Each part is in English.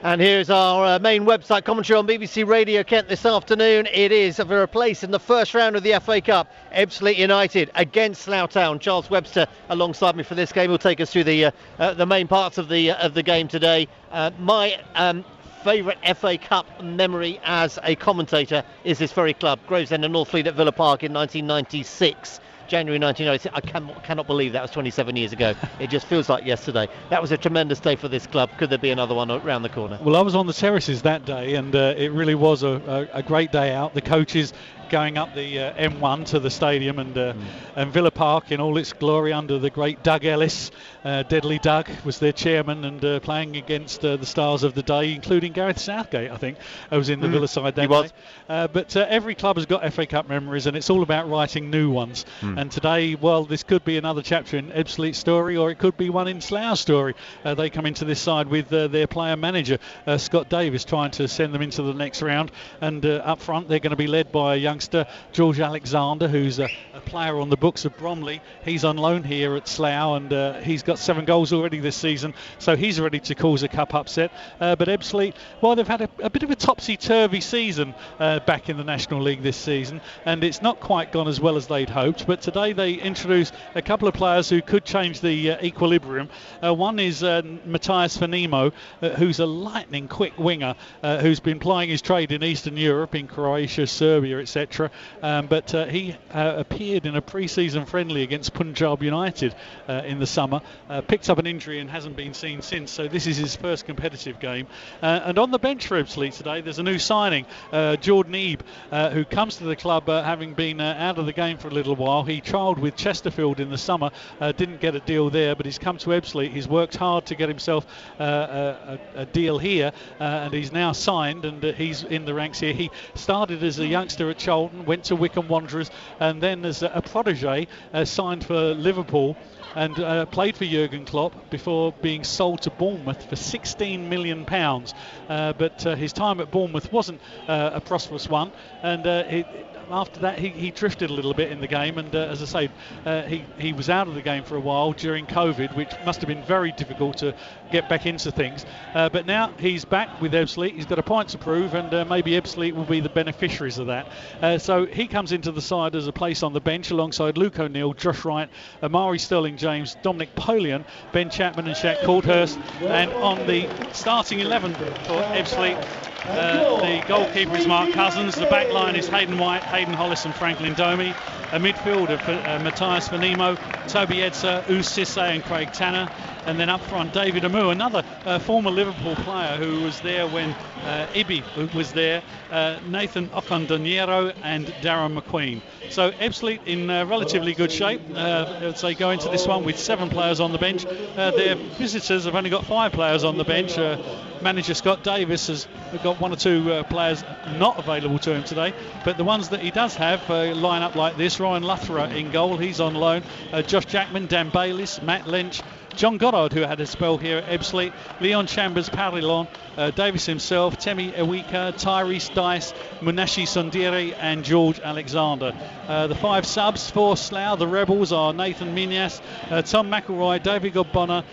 And here's our main website commentary on BBC Radio Kent this afternoon. It is for a place in the first round of the FA Cup. Ebbsfleet United against Slough Town. Charles Webster alongside me for this game will take us through the main parts of the game today. My favourite FA Cup memory as a commentator is this very club, Gravesend and Northfleet at Villa Park in 1996. January 1996. I cannot believe that was 27 years ago. It just feels like yesterday. That was a tremendous day for this club. Could there be another one around the corner? Well, I was on the terraces that day, and it really was a great day out. The coaches going up the M1 to the stadium, and Villa Park in all its glory under the great Doug Ellis. Deadly Doug was their chairman, and playing against the stars of the day, including Gareth Southgate, I think, was in the Villa side that day. But every club has got FA Cup memories, and it's all about writing new ones. And today, well, this could be another chapter in Ebbsfleet's story, or it could be one in Slough's story. They come into this side with their player-manager, Scott Davis, trying to send them into the next round. And up front, they're going to be led by a youngster, George Alexander, who's a player on the books of Bromley. He's on loan here at Slough, and he's got 7 goals already this season, so he's ready to cause a cup upset. But Ebbsfleet, well, they've had a bit of a topsy-turvy season back in the National League this season, and it's not quite gone as well as they'd hoped. But today they introduce a couple of players who could change the equilibrium. One is Matthias Fanimo, who's a lightning-quick winger who's been plying his trade in Eastern Europe, in Croatia, Serbia, etc. But he appeared in a pre-season friendly against Punjab United in the summer, picked up an injury and hasn't been seen since, so this is his first competitive game. And on the bench for Ebbsfleet today, there's a new signing, Jordan Ebe, who comes to the club having been out of the game for a little while. He trialled with Chesterfield in the summer, didn't get a deal there, but he's come to Ebbsfleet. He's worked hard to get himself a deal here, and he's now signed, and he's in the ranks here. He started as a youngster at Charlton, went to Wycombe Wanderers, and then as a protege signed for Liverpool, and played for Jurgen Klopp before being sold to Bournemouth for £16 million. But his time at Bournemouth wasn't a prosperous one, and after that he drifted a little bit in the game, and as I say, he was out of the game for a while during COVID, which must have been very difficult to get back into things. But now he's back with Ebbsfleet. He's got a point to prove, and maybe Ebbsfleet will be the beneficiaries of that. So he comes into the side as a place on the bench alongside Luke O'Neill, Josh Wright, Amari Sterling-James, Dominic Polian, Ben Chapman and Shaq Courthurst. And on the starting 11 for Ebbsfleet, the goalkeeper is Mark Cousins. The back line is Hayden White, Hayden Hollis and Franklin Domi. A midfielder for Matthias Fanimo, Toby Edser, Us Sisse and Craig Tanner. And then up front, David Amu, another former Liverpool player who was there when Ibi was there, Nathan Okondoniero and Darren McQueen. So Ebbsfleet in relatively good shape. As they go into this one with 7 players on the bench. Their visitors have only got 5 players on the bench. Manager Scott Davis has got 1 or 2 players not available to him today, but the ones that he does have line up like this. Ryan Lutherer in goal, he's on loan. Josh Jackman, Dan Bayliss, Matt Lynch, John Goddard, who had a spell here at Ebbsfleet, Leon Chambers, Parilon, Davis himself, Temi Ewika, Tyrese Dice, Munashi Sondiri and George Alexander. The 5 subs for Slough, the Rebels, are Nathan Minas, Tom McElroy, David Godbonner,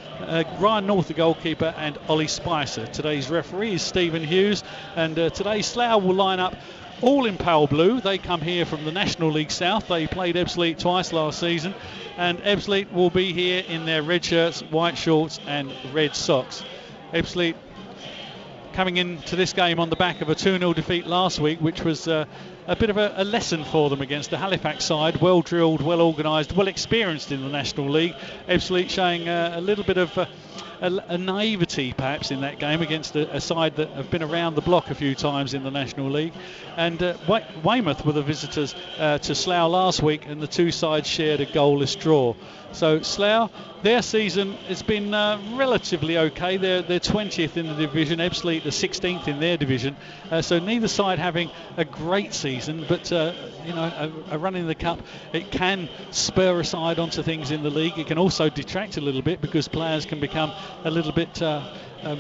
Ryan North, the goalkeeper, and Ollie Spicer. Today's referee is Stephen Hughes, and today Slough will line up all in pale blue. They come here from the National League South. They played Ebbsfleet twice last season, and Ebbsfleet will be here in their red shirts, white shorts and red socks. Ebbsfleet coming into this game on the back of a 2-0 defeat last week, which was a bit of a lesson for them against the Halifax side. Well drilled, well organised, well experienced in the National League. Ebbsfleet showing a little bit of a naivety perhaps in that game against a side that have been around the block a few times in the National League. And Weymouth were the visitors to Slough last week, and the 2 sides shared a goalless draw. So Slough, their season has been relatively okay. They're 20th in the division, Ebbsfleet the 16th in their division. So neither side having a great season, but a run in the cup, it can spur a side onto things in the league. It can also detract a little bit because players can become a little bit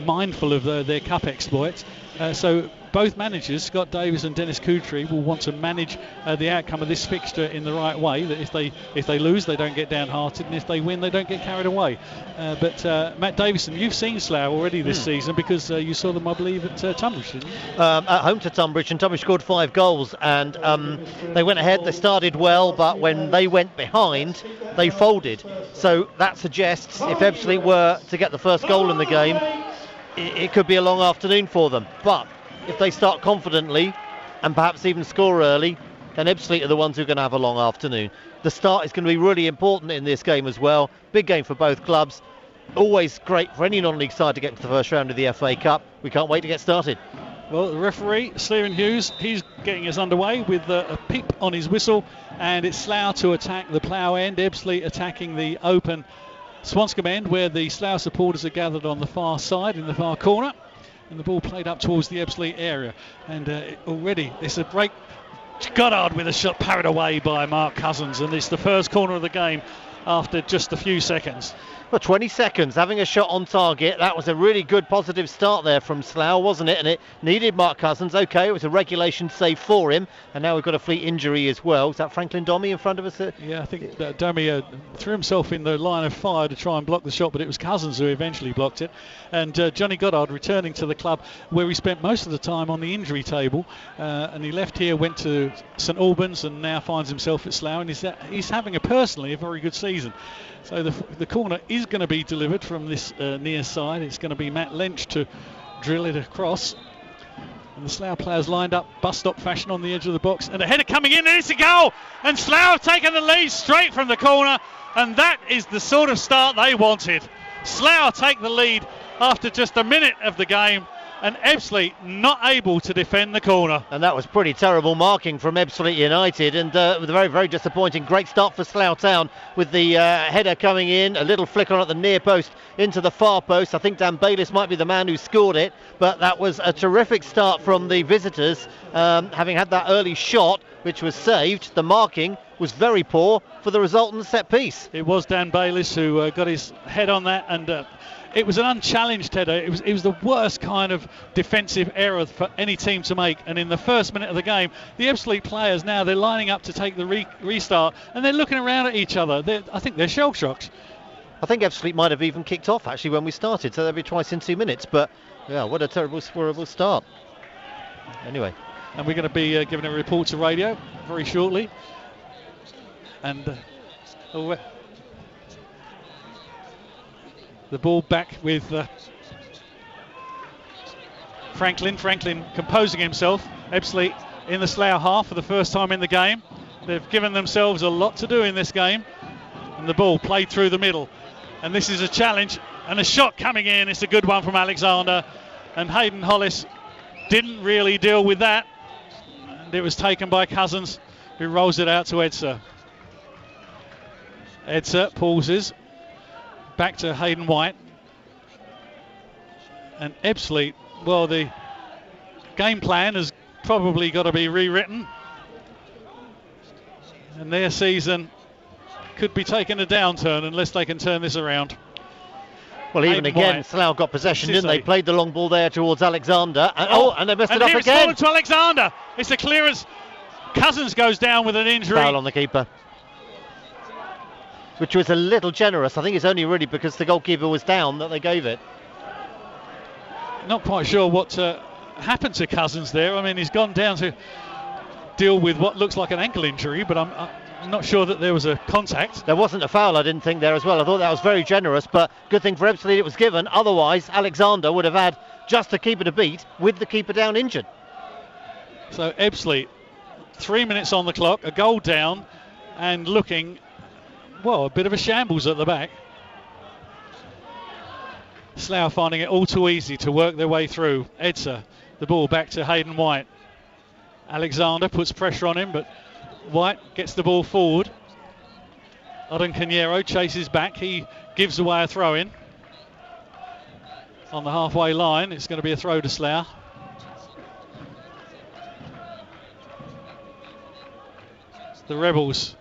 mindful of their cup exploits. So both managers, Scott Davis and Dennis Coutry, will want to manage the outcome of this fixture in the right way. That if they lose, they don't get downhearted, and if they win, they don't get carried away. But Matt Davison, you've seen Slough already this season because you saw them, I believe, at Tunbridge, didn't you? At home to Tunbridge, and Tunbridge scored 5 goals, and they went ahead. They started well, but when they went behind, they folded. So that suggests if Ebbsfleet were to get the first goal in the game, it could be a long afternoon for them. But if they start confidently and perhaps even score early, then Ebbsfleet are the ones who are going to have a long afternoon. The start is going to be really important in this game as well. Big game for both clubs. Always great for any non-league side to get to the first round of the FA Cup. We can't wait to get started. Well, the referee, Stephen Hughes, he's getting us underway with a peep on his whistle, and it's Slough to attack the plough end, Ebbsfleet attacking the open Swanscombe end, where the Slough supporters are gathered on the far side in the far corner, and the ball played up towards the Ebbsfleet area. And already it's a break. Goddard with a shot parried away by Mark Cousins, and it's the first corner of the game after just a few seconds. Well, 20 seconds, having a shot on target. That was a really good positive start there from Slough, wasn't it? And it needed Mark Cousins. OK, it was a regulation save for him. And now we've got a Fleet injury as well. Is that Franklin Domi in front of us? Yeah, I think Domi threw himself in the line of fire to try and block the shot, but it was Cousins who eventually blocked it. And Johnny Goddard returning to the club where he spent most of the time on the injury table. And he left here, went to St Albans, and now finds himself at Slough. And he's having personally a very good season. So the corner is going to be delivered from this near side. It's going to be Matt Lynch to drill it across. And the Slough players lined up bus stop fashion on the edge of the box. And a header coming in, and it's a goal! And Slough have taken the lead straight from the corner. And that is the sort of start they wanted. Slough take the lead after just a minute of the game. And Ebbsfleet not able to defend the corner. And that was pretty terrible marking from Ebbsfleet United, and with a very, very disappointing. Great start for Slough Town with the header coming in, a little flick on at the near post into the far post. I think Dan Bayliss might be the man who scored it, but that was a terrific start from the visitors, having had that early shot, which was saved. The marking was very poor for the resultant set piece. It was Dan Bayliss who got his head on that, and it was an unchallenged header. It was the worst kind of defensive error for any team to make. And in the first minute of the game, the Ebbsfleet players now, they're lining up to take the restart, and they're looking around at each other. I think they're shell-shocked. I think Ebbsfleet might have even kicked off actually when we started, so they'll be twice in 2 minutes. But yeah, what a terrible start. Anyway. And we're going to be giving a report to radio very shortly. And the ball back with Franklin composing himself. Ebbsfleet in the Slough half for the first time in the game. They've given themselves a lot to do in this game, and the ball played through the middle, and this is a challenge and a shot coming in. It's a good one from Alexander, and Hayden Hollis didn't really deal with that, and it was taken by Cousins, who rolls it out to Edser. Edser pauses. Back to Hayden White. And Ebbsfleet, well, the game plan has probably got to be rewritten. And their season could be taking a downturn unless they can turn this around. Well, even Hayden again, White. Slough got possession, didn't they? Played the long ball there towards Alexander. And they messed it up again. again. It's forward to Alexander. It's a clearance. Cousins goes down with an injury. Foul on the keeper, which was a little generous. I think it's only really because the goalkeeper was down that they gave it. Not quite sure what happened to Cousins there. I mean, he's gone down to deal with what looks like an ankle injury, but I'm not sure that there was a contact. There wasn't a foul, I didn't think, there as well. I thought that was very generous, but good thing for Ebbsfleet it was given. Otherwise, Alexander would have had just a keeper to beat with the keeper down injured. So Ebbsfleet, 3 minutes on the clock, a goal down, and looking, well, a bit of a shambles at the back. Slough finding it all too easy to work their way through. Edser, the ball back to Hayden White. Alexander puts pressure on him, but White gets the ball forward. Odin Caniero chases back. He gives away a throw-in. On the halfway line, it's going to be a throw to Slough. The Rebels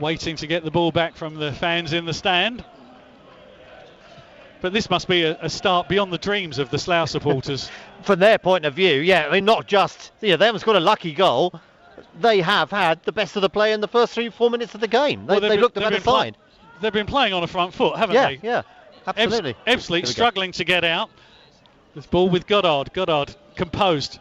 waiting to get the ball back from the fans in the stand. But this must be a start beyond the dreams of the Slough supporters. From their point of view, yeah, I mean, not just, they haven't scored a lucky goal. They have had the best of the play in the first 3-4 minutes of the game. They looked the better side. They've been playing on a front foot, haven't they? Yeah, absolutely. Ebbsfleet struggling to get out. This ball with Goddard. Goddard composed.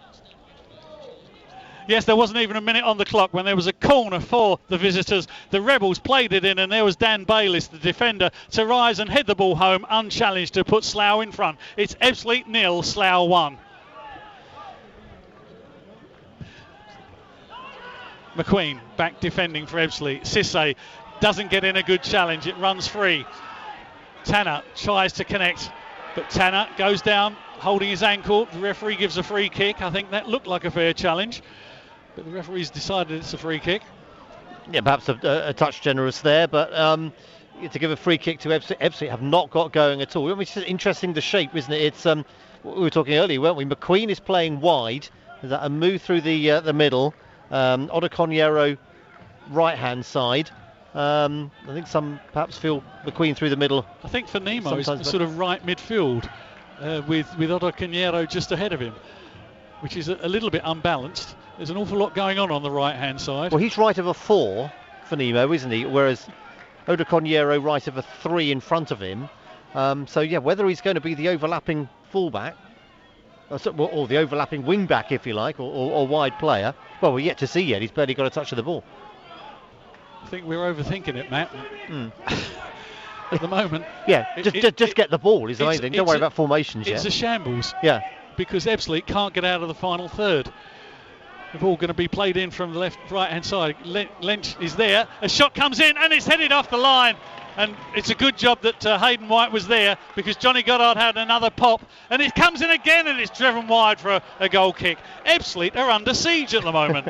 Yes, there wasn't even a minute on the clock when there was a corner for the visitors. The Rebels played it in, and there was Dan Bayliss, the defender, to rise and head the ball home unchallenged to put Slough in front. It's Ebbsfleet 0, Slough 1. McQueen back defending for Ebbsfleet. Cisse doesn't get in a good challenge. It runs free. Tanner tries to connect, but Tanner goes down holding his ankle. The referee gives a free kick. I think that looked like a fair challenge, but the referee's decided it's a free kick. Yeah, perhaps a touch generous there, but to give a free kick to Ebbsfleet. Ebbsfleet have not got going at all. I mean, it's just interesting, the shape, isn't it? It's we were talking earlier, weren't we? McQueen is playing wide. There's a move through the middle. Odoconiero right hand side. I think some perhaps feel McQueen through the middle. I think for Nemo is sort of right midfield with Odoconiero just ahead of him, which is a little bit unbalanced. There's an awful lot going on the right hand side. Well, he's right of a 4 for Nemo, isn't he? Whereas Odoconiero right of a 3 in front of him. So yeah, whether he's going to be the overlapping fullback or the overlapping wing back, if you like, or wide player, well, we're yet to see yet. He's barely got a touch of the ball. I think we're overthinking it, Matt. At the moment. Yeah, just get the ball is the main thing. Don't worry about formations yet. It's a shambles. Yeah. Because Ebbsfleet can't get out of the final third. The ball going to be played in from the right-hand side. Lynch is there. A shot comes in and it's headed off the line. And it's a good job that Hayden White was there, because Johnny Goddard had another pop. And it comes in again and it's driven wide for a goal kick. Ebbsfleet are under siege at the moment.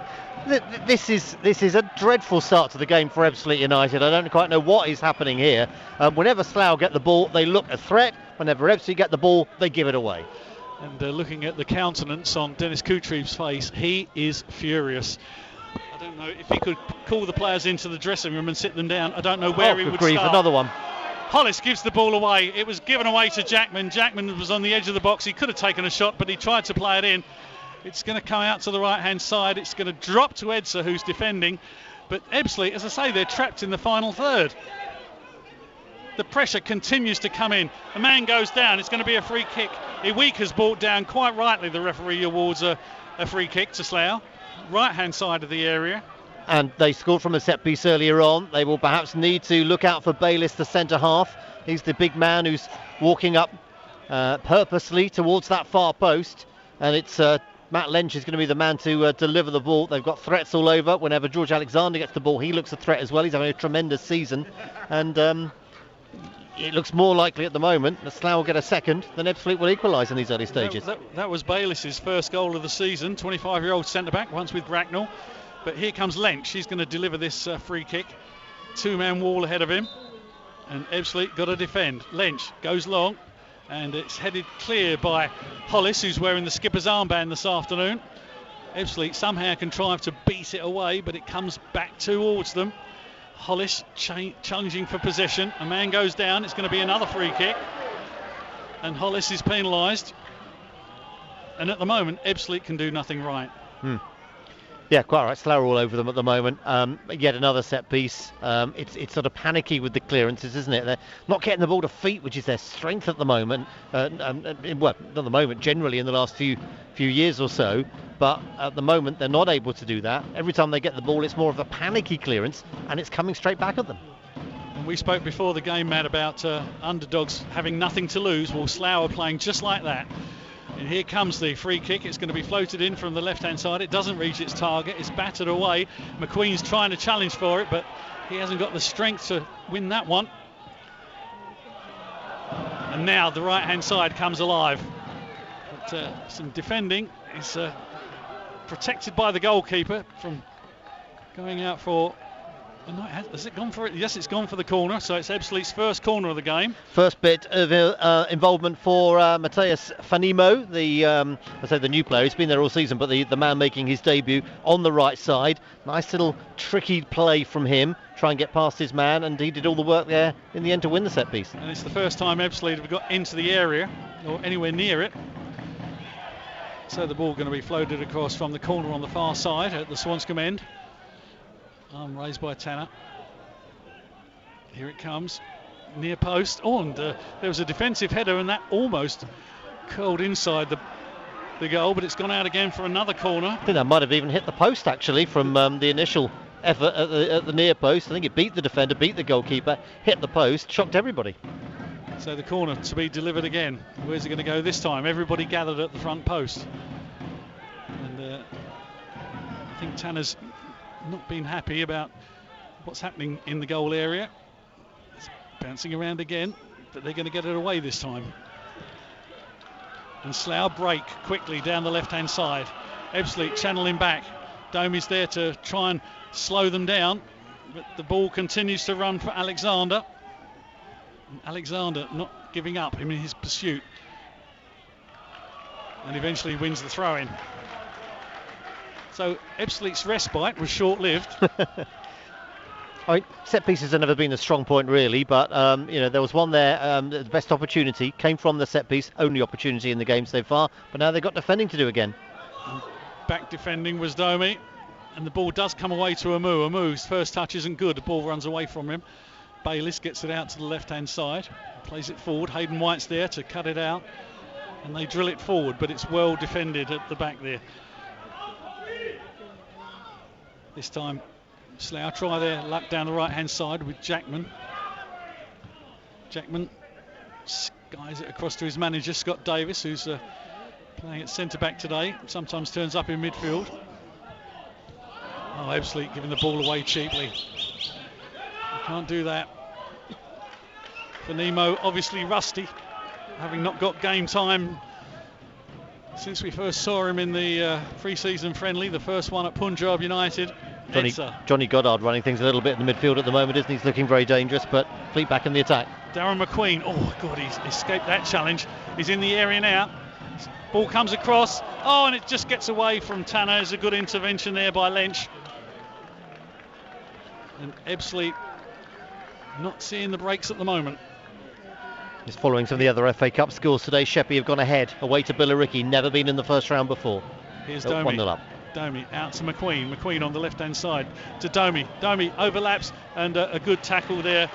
This is a dreadful start to the game for Ebbsfleet United. I don't quite know what is happening here. Whenever Slough get the ball, they look a threat. Whenever Ebbsfleet get the ball, they give it away. And looking at the countenance on Dennis Coutree's face, he is furious. I don't know if he could call the players into the dressing room and sit them down. I don't know where he would start. Another one. Hollis gives the ball away. It was given away to Jackman. Jackman was on the edge of the box. He could have taken a shot, but he tried to play it in. It's going to come out to the right-hand side. It's going to drop to Edser, who's defending. But Ebbsfleet, as I say, they're trapped in the final third. The pressure continues to come in. A man goes down. It's going to be a free kick. Iwika's brought down. Quite rightly, the referee awards a free kick to Slough. Right-hand side of the area. And they scored from a set piece earlier on. They will perhaps need to look out for Bayliss, the centre half. He's the big man who's walking up purposely towards that far post. And it's Matt Lynch is going to be the man to deliver the ball. They've got threats all over. Whenever George Alexander gets the ball, he looks a threat as well. He's having a tremendous season. And it looks more likely at the that Slough will get a second than Ebbsfleet will equalise in these early stages. That was Bayliss's first goal of the season, 25-year-old centre-back, once with Bracknell. But here comes Lynch. He's going to deliver this free kick. Two-man wall ahead of him. And Ebbsfleet got to defend. Lynch goes long, and it's headed clear by Hollis, who's wearing the skipper's armband this afternoon. Ebbsfleet somehow contrived to beat it away, but it comes back towards them. Hollis challenging for possession. A man goes down. It's going to be another free kick. And Hollis is penalised. And at the moment, Ebbsfleet can do nothing right. Yeah, quite right. Slough all over them at the moment. Yet another set piece. It's sort of panicky with the clearances, isn't it? They're not getting the ball to feet, which is their strength at the moment. Well, not at the moment, generally in the last few years or so. But at the moment, they're not able to do that. Every time they get the ball, it's more of a panicky clearance, and it's coming straight back at them. And we spoke before the game, Matt, about underdogs having nothing to lose. Well, Slough are playing just like that. And here comes the free kick. It's going to be floated in from the left-hand side. It doesn't reach its target. It's battered away. McQueen's trying to challenge for it, but he hasn't got the strength to win that one. And now the right-hand side comes alive. But some defending is protected by the goalkeeper from going out for No, has it gone for it? Yes, it's gone for the corner. So it's Ebbsfleet's first corner of the game. First bit of involvement for Matthias Fanimo, the new player. He's been there all season, but the man making his debut on the right side. Nice little tricky play from him. Try and get past his man, and he did all the work there in the end to win the set piece. And it's the first time Ebbsfleet have got into the area or anywhere near it. So the ball going to be floated across from the corner on the far side at the Swanscombe end. Arm raised by Tanner. Here it comes, near post. Oh, and there was a defensive header, and that almost curled inside the goal, but it's gone out again for another corner. I think that might have even hit the post actually from the initial effort at the near post. I think it beat the defender, beat the goalkeeper, hit the post, shocked everybody. So the corner to be delivered again. Where's it going to go this time? Everybody gathered at the front post, and I think Tanner's not been happy about what's happening in the goal area. It's bouncing around again, but they're going to get it away this time. And Slough break quickly down the left hand side. Ebbsfleet channeling back. Domey's there to try and slow them down, but the ball continues to run for Alexander. And Alexander not giving up in his pursuit, and eventually wins the throw in. So Ebbsfleet's respite was short-lived. I mean, set pieces have never been a strong point really, but there was one there. The best opportunity came from the set piece, only opportunity in the game so far. But now they've got defending to do again. And back defending was Domey, and the ball does come away to Amu. Amu's first touch isn't good. The ball runs away from him. Bayliss gets it out to the left-hand side, plays it forward. Hayden White's there to cut it out, and they drill it forward, but it's well defended at the back there. This time Slough try their luck down the right hand side with Jackman. Jackman skies it across to his manager Scott Davis, who's playing at centre back today, sometimes turns up in midfield. Oh, Ebbsfleet giving the ball away cheaply. You can't do that. Fanimo obviously rusty, having not got game time since we first saw him in the pre-season friendly, the first one at Punjab United. Johnny Goddard running things a little bit in the midfield at the moment, isn't he? He's looking very dangerous, but Fleet back in the attack. Darren McQueen, oh God, he's escaped that challenge. He's in the area now. Ball comes across, oh, and it just gets away from Tanner. There's a good intervention there by Lynch. And Ebbsfleet not seeing the breaks at the moment. He's following some of the other FA Cup scores today. Sheppey have gone ahead, away to Billericay, never been in the first round before. Here's Domey. 1-0 up. Domey out to McQueen. McQueen on the left-hand side to Domey. Domey overlaps, and a good tackle there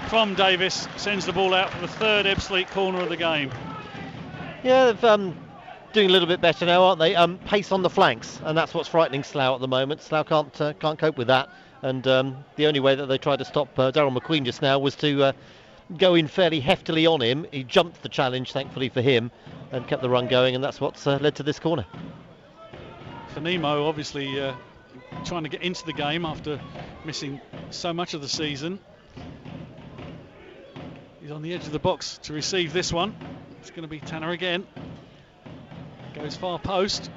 from Davis. Sends the ball out for the third Ebbsfleet corner of the game. Yeah, they're doing a little bit better now, aren't they? Pace on the flanks, and that's what's frightening Slough at the moment. Slough can't cope with that, and the only way that they tried to stop Darryl McQueen just now was to go in fairly heftily on him. He jumped the challenge, thankfully for him, and kept the run going, and that's what's led to this corner. Fanimo obviously trying to get into the game after missing so much of the season. He's on the edge of the box to receive this one. It's going to be Tanner again. Goes far post,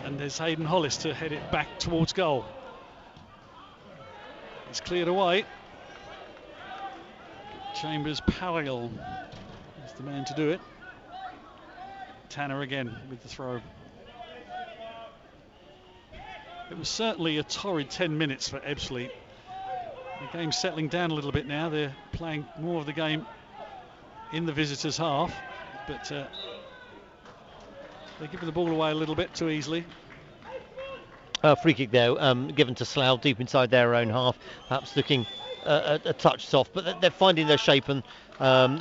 and there's Hayden Hollis to head it back towards goal. It's cleared away. Chambers Powell is the man to do it. Tanner again with the throw. It was certainly a torrid 10 minutes for Ebbsfleet. The game's settling down a little bit now. They're playing more of the game in the visitors' half, but they're giving the ball away a little bit too easily. Free kick there, given to Slough deep inside their own half, perhaps looking a touch soft, but they're finding their shape and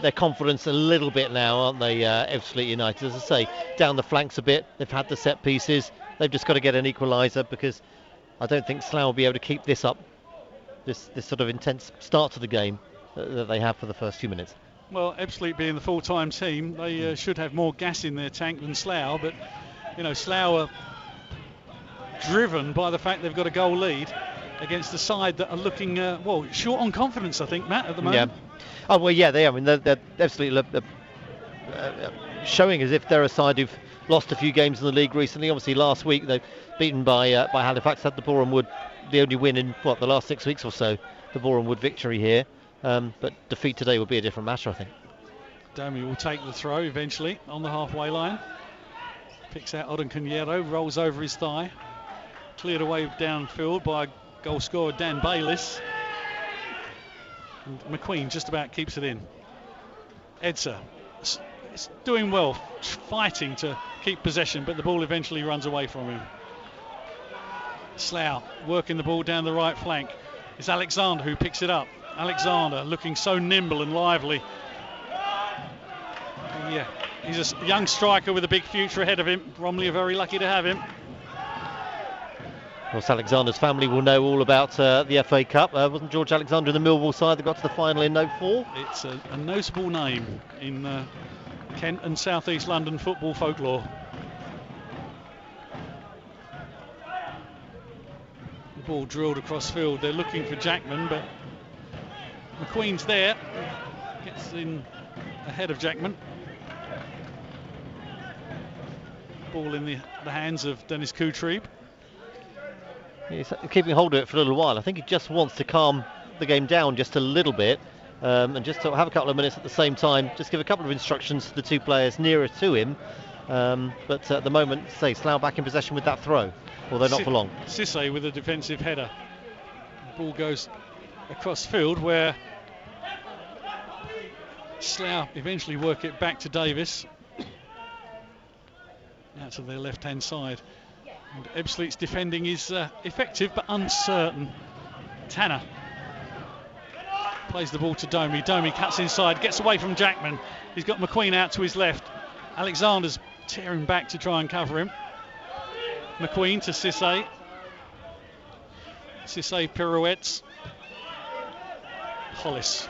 their confidence a little bit now, aren't they, Ebbsfleet United? As I say, down the flanks a bit. They've had the set pieces. They've just got to get an equaliser, because I don't think Slough will be able to keep this up, this sort of intense start to the game that they have for the first few minutes. Well, Ebbsfleet being the full-time team, they should have more gas in their tank than Slough, but Slough are driven by the fact they've got a goal lead against a side that are looking short on confidence, I think, Matt, at the moment. Yeah. Oh well, yeah, they are. I mean, they're absolutely showing as if they're a side who've lost a few games in the league recently. Obviously, last week they've beaten by Halifax, had the Boreham Wood, the only win in the last 6 weeks or so the Boreham Wood victory here. But defeat today would be a different matter, I think. Domi will take the throw eventually on the halfway line. Picks out Odenconero, rolls over his thigh. Cleared away downfield by goal scorer Dan Bayliss. And McQueen just about keeps it in. Edser is doing well, fighting to keep possession, but the ball eventually runs away from him. Slough working the ball down the right flank. It's Alexander who picks it up. Alexander looking so nimble and lively. Yeah, he's a young striker with a big future ahead of him. Bromley are very lucky to have him. Of course, Alexander's family will know all about the FA Cup. Wasn't George Alexander in the Millwall side that got to the final in '04? It's a notable name in Kent and South East London football folklore. The ball drilled across field. They're looking for Jackman, but McQueen's there. Gets in ahead of Jackman. Ball in the hands of Dennis Kutrib. He's keeping hold of it for a little while. I think he just wants to calm the game down just a little bit, and just to have a couple of minutes at the same time, just give a couple of instructions to the two players nearer to him. But at the moment, say, Slough back in possession with that throw, although not for long. Cisse with a defensive header. The ball goes across field where Slough eventually work it back to Davis. Out to their left-hand side. And Ebbsfleet's defending is effective but uncertain. Tanner plays the ball to Domi. Domi cuts inside, gets away from Jackman. He's got McQueen out to his left. Alexander's tearing back to try and cover him. McQueen to Cisse. Cisse pirouettes. Hollis.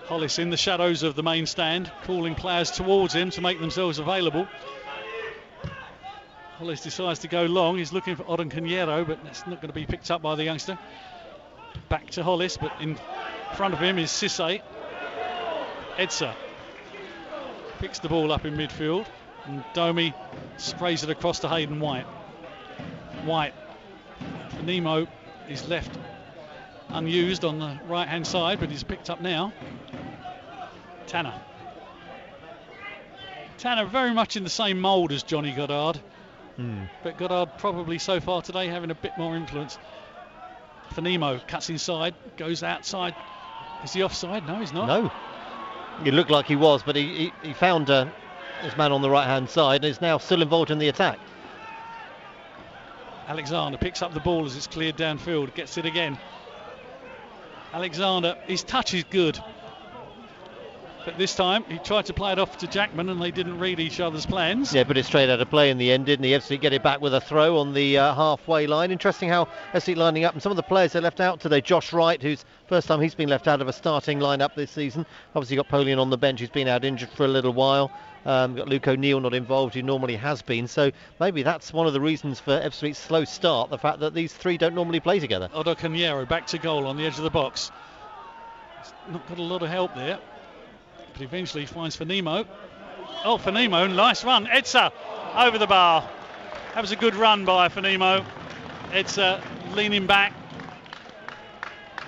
Hollis in the shadows of the main stand, calling players towards him to make themselves available. Hollis decides to go long. He's looking for Odenconero, but that's not going to be picked up by the youngster. Back to Hollis, but in front of him is Cisse. Edser picks the ball up in midfield, and Domi sprays it across to Hayden White. White. Nemo is left unused on the right hand side, but he's picked up now. Tanner very much in the same mould as Johnny Goddard, but Goddard probably so far today having a bit more influence. Nemo cuts inside, goes outside. Is he offside? No, he's not. No, it looked like he was, but he found his man on the right hand side and is now still involved in the attack. Alexander picks up the ball as it's cleared downfield, gets it again. Alexander, his touch is good, but this time he tried to play it off to Jackman and they didn't read each other's plans. Yeah, but it's straight out of play in the end, didn't he? Ebbsfleet get it back with a throw on the halfway line. Interesting how Ebbsfleet lining up, and some of the players they left out today. Josh Wright, who's first time he's been left out of a starting lineup this season. Obviously got Polian on the bench, who's been out injured for a little while. Got Luke O'Neill not involved, who normally has been. So maybe that's one of the reasons for Ebbsfleet's slow start, the fact that these three don't normally play together. Odenconero back to goal on the edge of the box. He's not got a lot of help there, but eventually finds Nemo. Oh, Nemo, nice run. Edser over the bar. That was a good run by Nemo. Edser leaning back.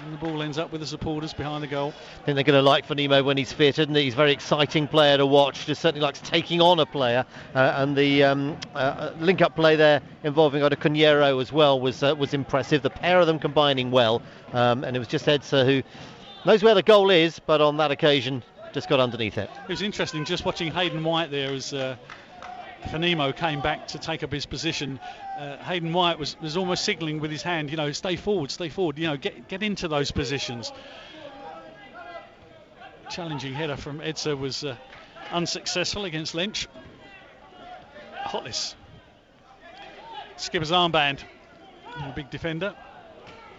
And the ball ends up with the supporters behind the goal. I think they're going to like Nemo when he's fit, isn't he? He's a very exciting player to watch. Just certainly likes taking on a player. And the link-up play there involving Odenconero as well was impressive. The pair of them combining well. And it was just Edser who knows where the goal is, but on that occasion just got underneath it. It was interesting just watching Hayden White there as Nemo came back to take up his position. Hayden White was almost signalling with his hand, stay forward, get into those positions. Challenging header from Edser was unsuccessful against Lynch. Hollis. Skipper's armband. A big defender.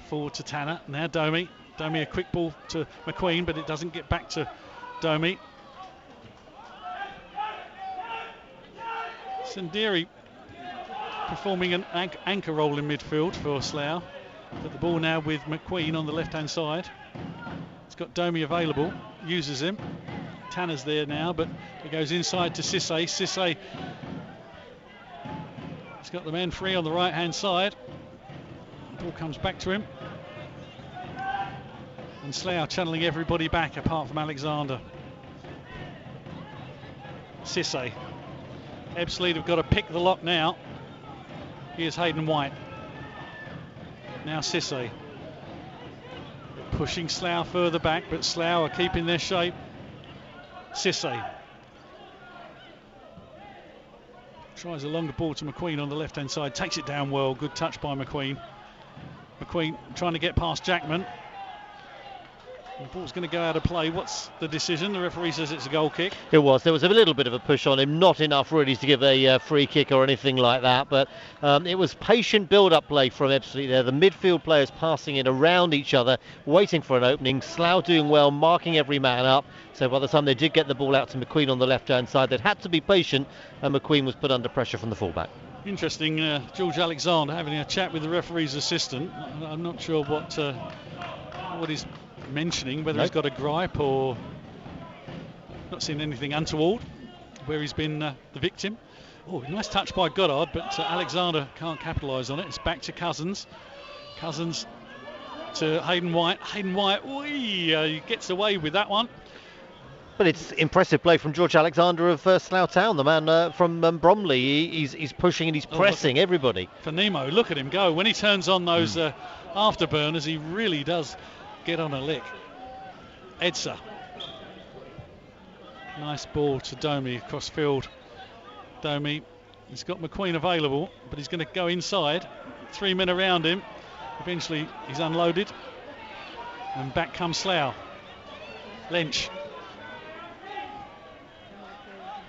Forward to Tanner. Now Domi. Domi a quick ball to McQueen, but it doesn't get back to Domi. Sandiri performing an anchor role in midfield for Slough. But the ball now with McQueen on the left-hand side. It's got Domi available, uses him. Tanner's there now, but it goes inside to Cisse. Cisse has got the man free on the right-hand side. The ball comes back to him. And Slough channeling everybody back apart from Alexander. Cisse. Ebbsfleet have got to pick the lock now. Here's Hayden White. Now Cisse. Pushing Slough further back, but Slough are keeping their shape. Cisse. Tries a longer ball to McQueen on the left-hand side. Takes it down well. Good touch by McQueen. McQueen trying to get past Jackman. The ball's going to go out of play. What's the decision? The referee says it's a goal kick. It was. There was a little bit of a push on him. Not enough really to give a free kick or anything like that. But it was patient build-up play from Ebbsfleet there. The midfield players passing it around each other, waiting for an opening. Slough doing well, marking every man up. So by the time they did get the ball out to McQueen on the left-hand side, they'd had to be patient, and McQueen was put under pressure from the fullback. Interesting, George Alexander having a chat with the referee's assistant. I'm not sure what he's mentioning, whether he's got a gripe or not seen anything untoward where he's been the victim. Oh, nice touch by Goddard, but Alexander can't capitalise on it. It's back to Cousins. Cousins to Hayden White. Hayden White, he gets away with that one. But it's impressive play from George Alexander of Slough Town, the man from Bromley. He's pushing and he's pressing everybody. For Nemo, look at him go. When he turns on those afterburners, he really does get on a lick. Edsa. Nice ball to Domi across field. Domi, he's got McQueen available, but he's going to go inside. 3 men around him. Eventually he's unloaded. And back comes Slough. Lynch.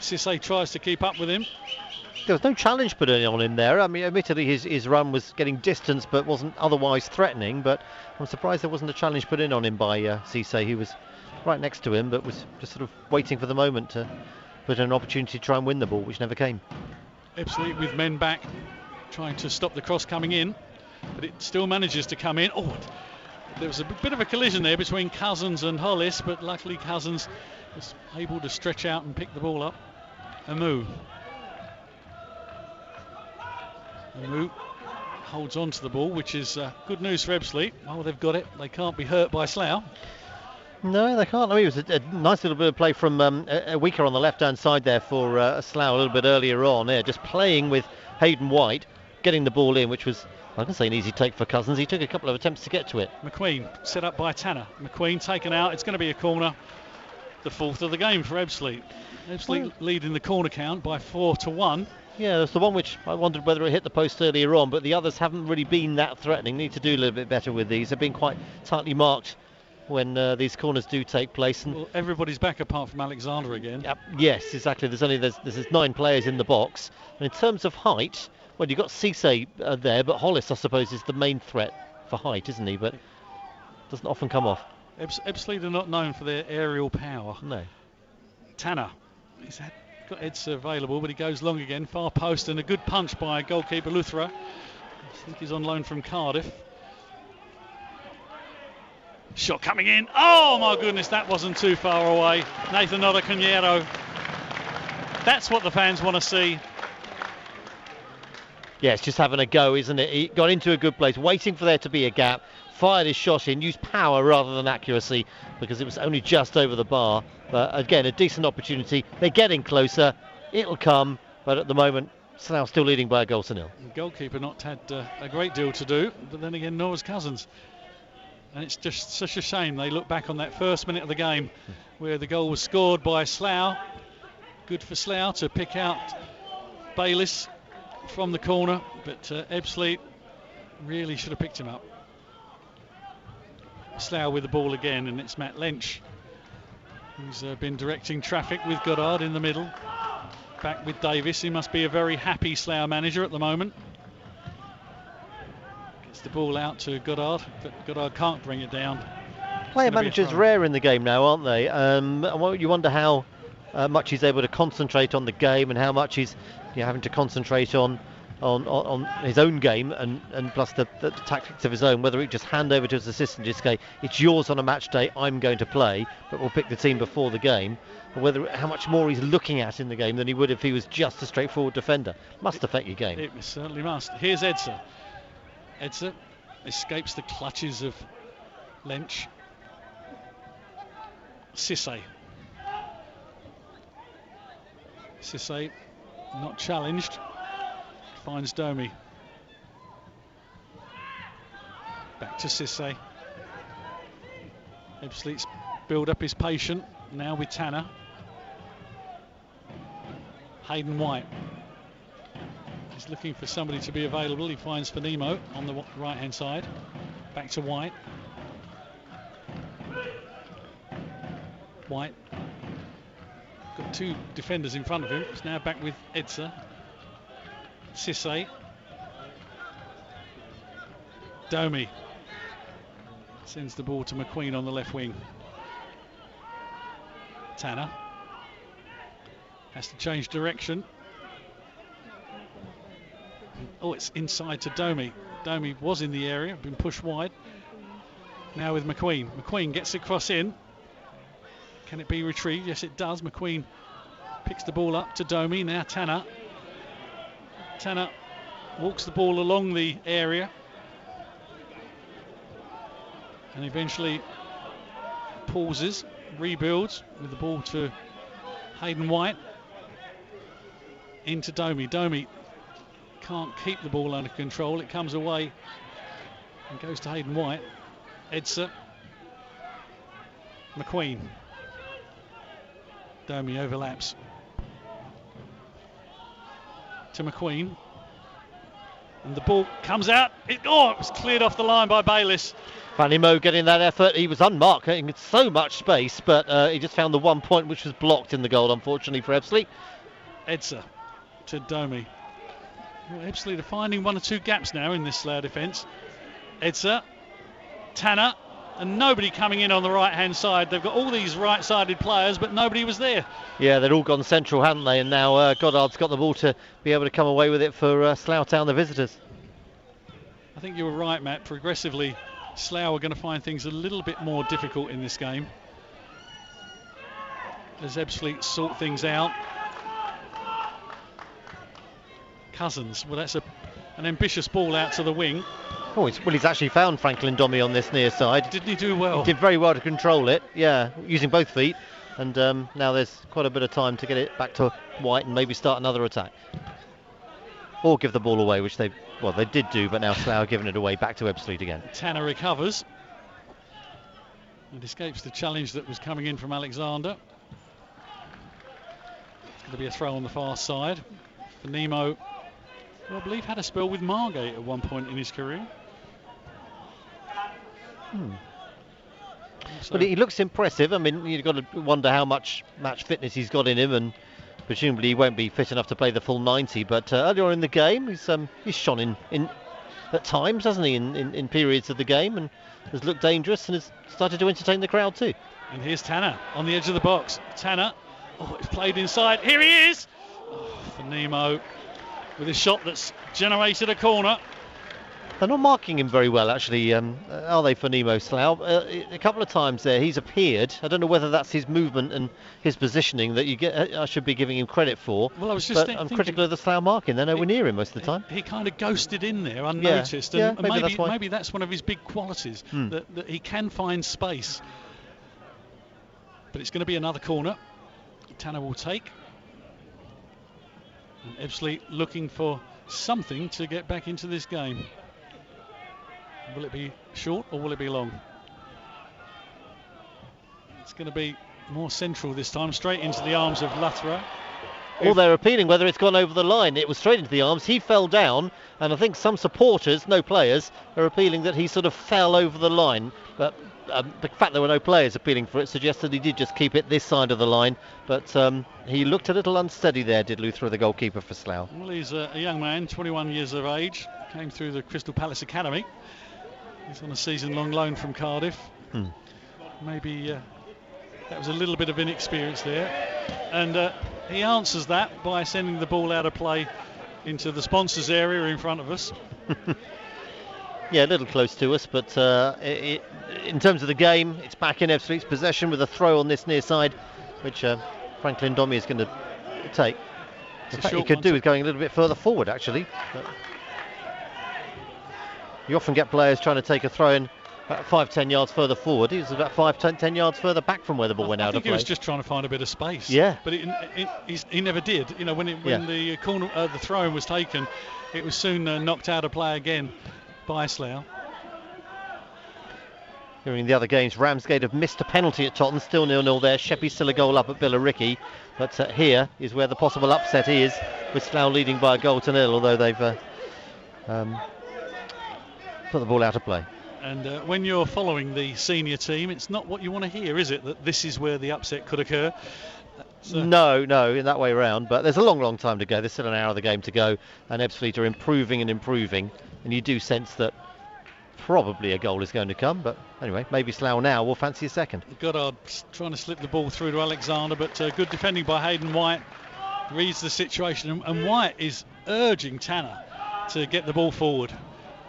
Cisse tries to keep up with him. There was no challenge put on him there. I mean, admittedly his run was getting distance but wasn't otherwise threatening, but I'm surprised there wasn't a challenge put in on him by Cisse. He was right next to him but was just sort of waiting for the moment to put in an opportunity to try and win the ball, which never came. Ebbsfleet with men back, trying to stop the cross coming in, but it still manages to come in. Oh, there was a bit of a collision there between Cousins and Hollis, but luckily Cousins was able to stretch out and pick the ball up. Amu holds on to the ball, which is good news for Ebbsfleet. Oh, they've got it. They can't be hurt by Slough. No, they can't. I mean, it was a nice little bit of play from Weaker on the left-hand side there for Slough a little bit earlier on. Just playing with Hayden White, getting the ball in, which was, I can say, an easy take for Cousins. He took a couple of attempts to get to it. McQueen set up by Tanner. McQueen taken out. It's going to be a corner. The fourth of the game for Ebbsfleet. Ebbsfleet leading the corner count by 4-1. Yeah, that's the one which I wondered whether it hit the post earlier on, but the others haven't really been that threatening. Need to do a little bit better with these. They've been quite tightly marked when these corners do take place. And well, everybody's back apart from Alexander again. Yes, exactly. There's 9 players in the box. And in terms of height, well, you've got Cisse there, but Hollis, I suppose, is the main threat for height, isn't he? But doesn't often come off. Ebbsfleet are not known for their aerial power. No. Tanner, he's got Edsa available, but he goes long again. Far post and a good punch by goalkeeper Luthra. I think he's on loan from Cardiff. Shot coming in. Oh my goodness, that wasn't too far away. Nathan Odaconero. That's what the fans want to see. Yeah, it's just having a go, isn't it? He got into a good place, waiting for there to be a gap, fired his shot in, used power rather than accuracy because it was only just over the bar. But again, a decent opportunity. They're getting closer. It'll come, but at the moment, Slough still leading by a goal to nil. The goalkeeper not had a great deal to do, but then again, nor was Cousins. And it's just such a shame. They look back on that first minute of the game where the goal was scored by Slough. Good for Slough to pick out Bayliss from the corner, but Ebbsfleet really should have picked him up. Slough with the ball again, and it's Matt Lynch who's been directing traffic with Goddard in the middle. Back with Davis. He must be a very happy Slough manager at the moment. Gets the ball out to Goddard, but Goddard can't bring it down. Player managers rare in the game now, aren't they? You wonder how much he's able to concentrate on the game and how much he's having to concentrate on his own game and plus the tactics of his own, whether he just hand over to his assistant, just say, it's yours on a match day, I'm going to play, but we'll pick the team before the game, or whether how much more he's looking at in the game than he would if he was just a straightforward defender. Must affect your game. It certainly must. Here's Edsa. Edsa escapes the clutches of Lynch. Cisse. Cisse not challenged. Finds Domi. Back to Cisse. Ebbsfleet's build-up is patient. Now with Tanner. Hayden White. He's looking for somebody to be available. He finds Fanimo on the right-hand side. Back to White. White. Got two defenders in front of him. He's now back with Edsa. Cisse. Domi. Sends the ball to McQueen on the left wing. Tanner. Has to change direction. Oh, it's inside to Domi. Domi was in the area, been pushed wide. Now with McQueen. McQueen gets across in. Can it be retrieved? Yes, it does. McQueen picks the ball up to Domi. Now Tanner. Tanner walks the ball along the area. And eventually pauses, rebuilds with the ball to Hayden White. Into Domi. Domi can't keep the ball under control. It comes away and goes to Hayden White. Edsa. McQueen. Domi overlaps to McQueen. And the ball comes out. It was cleared off the line by Bayliss. Fanimo getting that effort. He was unmarked, getting so much space, but he just found the 1 point which was blocked in the goal, unfortunately, for Ebbsfleet. Edsa to Domi. Well, Ebbsfleet are finding one or two gaps now in this Slough defence. Edsa, Tanner, and nobody coming in on the right-hand side. They've got all these right-sided players, but nobody was there. Yeah, they'd all gone central, hadn't they? And now Goddard's got the ball to be able to come away with it for Slough Town, the visitors. I think you were right, Matt. Progressively, Slough are going to find things a little bit more difficult in this game as Ebbsfleet sort things out. Cousins, well, that's an ambitious ball out to the wing. Oh, he's actually found Franklin Domi on this near side. Didn't he do well? He did very well to control it, yeah, using both feet. And now there's quite a bit of time to get it back to White and maybe start another attack. Or give the ball away, which they did do, but now Slough are giving it away back to Ebbsfleet again. Tanner recovers and escapes the challenge that was coming in from Alexander. It's going to be a throw on the far side. Fanimo, who I believe had a spell with Margate at one point in his career. So But he looks impressive. I mean, you've got to wonder how much match fitness he's got in him, and presumably he won't be fit enough to play the full 90. But earlier in the game, he's shone in at times, hasn't he, in periods of the game, and has looked dangerous and has started to entertain the crowd too. And here's Tanner on the edge of the box. Tanner, it's played inside. Here he is! Fanimo with a shot that's generated a corner. They're not marking him very well, actually, are they, Fanimo, Slough? A couple of times there, he's appeared. I don't know whether that's his movement and his positioning that I should be giving him credit for. Well, I was just I'm critical of the Slough marking. They're nowhere near him most of the time. He kind of ghosted in there unnoticed, and maybe that's one of his big qualities, that he can find space. But it's going to be another corner. Tanner will take. And Ebbsfleet looking for something to get back into this game. Will it be short or will it be long? It's going to be more central this time, straight into the arms of Luthra. All they're appealing whether it's gone over the line. It was straight into the arms. He fell down, and I think some supporters, no players, are appealing that he sort of fell over the line. But the fact there were no players appealing for it suggests that he did just keep it this side of the line. But he looked a little unsteady there, did Luthra, the goalkeeper for Slough. Well, he's a young man, 21 years of age, came through the Crystal Palace Academy. He's on a season-long loan from Cardiff. Maybe that was a little bit of inexperience there. And he answers that by sending the ball out of play into the sponsors area in front of us. Yeah, a little close to us, but in terms of the game, it's back in Ebbsfleet's possession with a throw on this near side, which Franklin Domi is going to take. In fact, he could do with going a little bit further forward, actually. But you often get players trying to take a throw in about 5-10 yards further forward. He was about 5-10 yards further back from where the ball went out of play. I think he was just trying to find a bit of space. Yeah. But he never did. You know, when the corner, the throw-in was taken, it was soon knocked out of play again by Slough. During the other games, Ramsgate have missed a penalty at Tottenham, still 0-0 there. Sheppey's still a goal up at Billericay, but here is where the possible upset is, with Slough leading by a goal to 0, although they've put the ball out of play. And when you're following the senior team, it's not what you want to hear, is it? That this is where the upset could occur. No, in that way around. But there's a long time to go. There's still an hour of the game to go, and Ebbsfleet are improving, and you do sense that probably a goal is going to come. But anyway, maybe Slough now will fancy a second. Goddard trying to slip the ball through to Alexander, but good defending by Hayden White. Reads the situation, and White is urging Tanner to get the ball forward.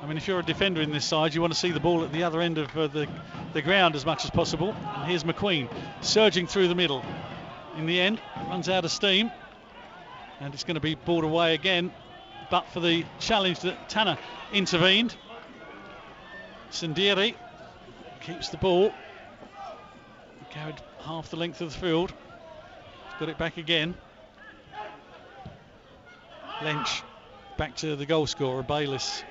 I mean, if you're a defender in this side, you want to see the ball at the other end of the ground as much as possible. And here's McQueen surging through the middle. In the end, runs out of steam, and it's going to be balled away again, but for the challenge that Tanner intervened. Sindiri keeps the ball, carried half the length of the field. He's got it back again. Lynch back to the goal scorer, Bayliss.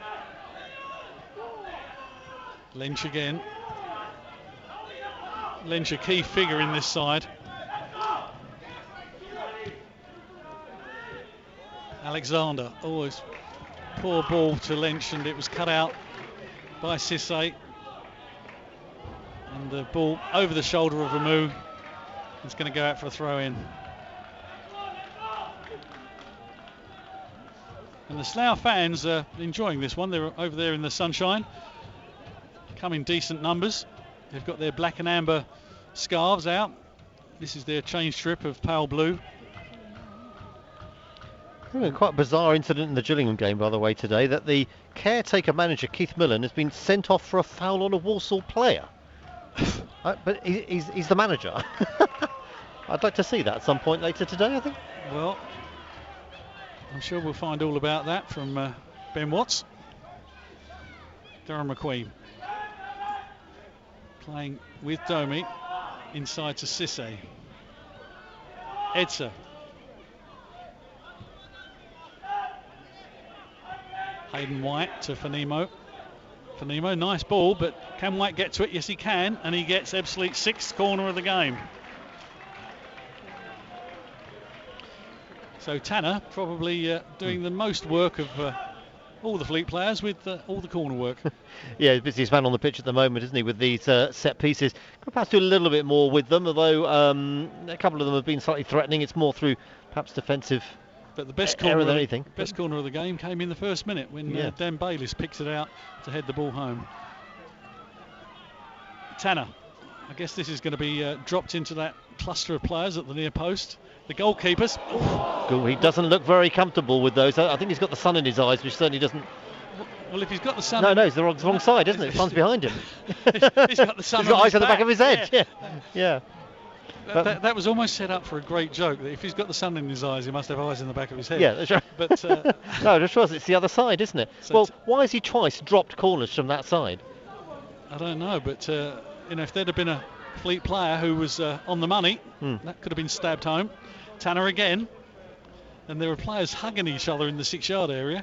Lynch again. Lynch a key figure in this side. Alexander, always poor ball to Lynch, and it was cut out by Cisse. And the ball over the shoulder of Ramu. It's going to go out for a throw-in. And the Slough fans are enjoying this one. They're over there in the sunshine. Come in decent numbers. They've got their black and amber scarves out. This is their change strip of pale blue. Quite a bizarre incident in the Gillingham game, by the way, today, that the caretaker manager, Keith Millen, has been sent off for a foul on a Walsall player. But he's the manager. I'd like to see that at some point later today, I think. Well, I'm sure we'll find all about that from Ben Watts. Darren McQueen playing with Domi inside to Cisse. Edser. Hayden White to Fanimo. Fanimo, nice ball, but can White get to it? Yes, he can, and he gets Ebbsfleet's sixth corner of the game. So Tanner probably doing the most work of all the Fleet players with all the corner work. Yeah, he's busiest man on the pitch at the moment, isn't he, with these set pieces. Could perhaps do a little bit more with them, although a couple of them have been slightly threatening. It's more through perhaps defensive. But the best corner of the game came in the first minute when Dan Bayliss picks it out to head the ball home. Tanner, I guess this is going to be dropped into that cluster of players at the near post. The goalkeepers. Ooh, he doesn't look very comfortable with those. I think he's got the sun in his eyes, which certainly doesn't. Well, if he's got the sun. No, it's the wrong side, isn't it? The sun's behind him. He's got the sun. He's got eyes on the back of his head. Yeah. That was almost set up for a great joke. That if he's got the sun in his eyes, he must have eyes in the back of his head. Yeah, that's right. But no, just was. It's the other side, isn't it? So well, why has he twice dropped corners from that side? I don't know, but if there'd have been a Fleet player who was on the money, that could have been stabbed home. Tanner again, and there were players hugging each other in the 6-yard area.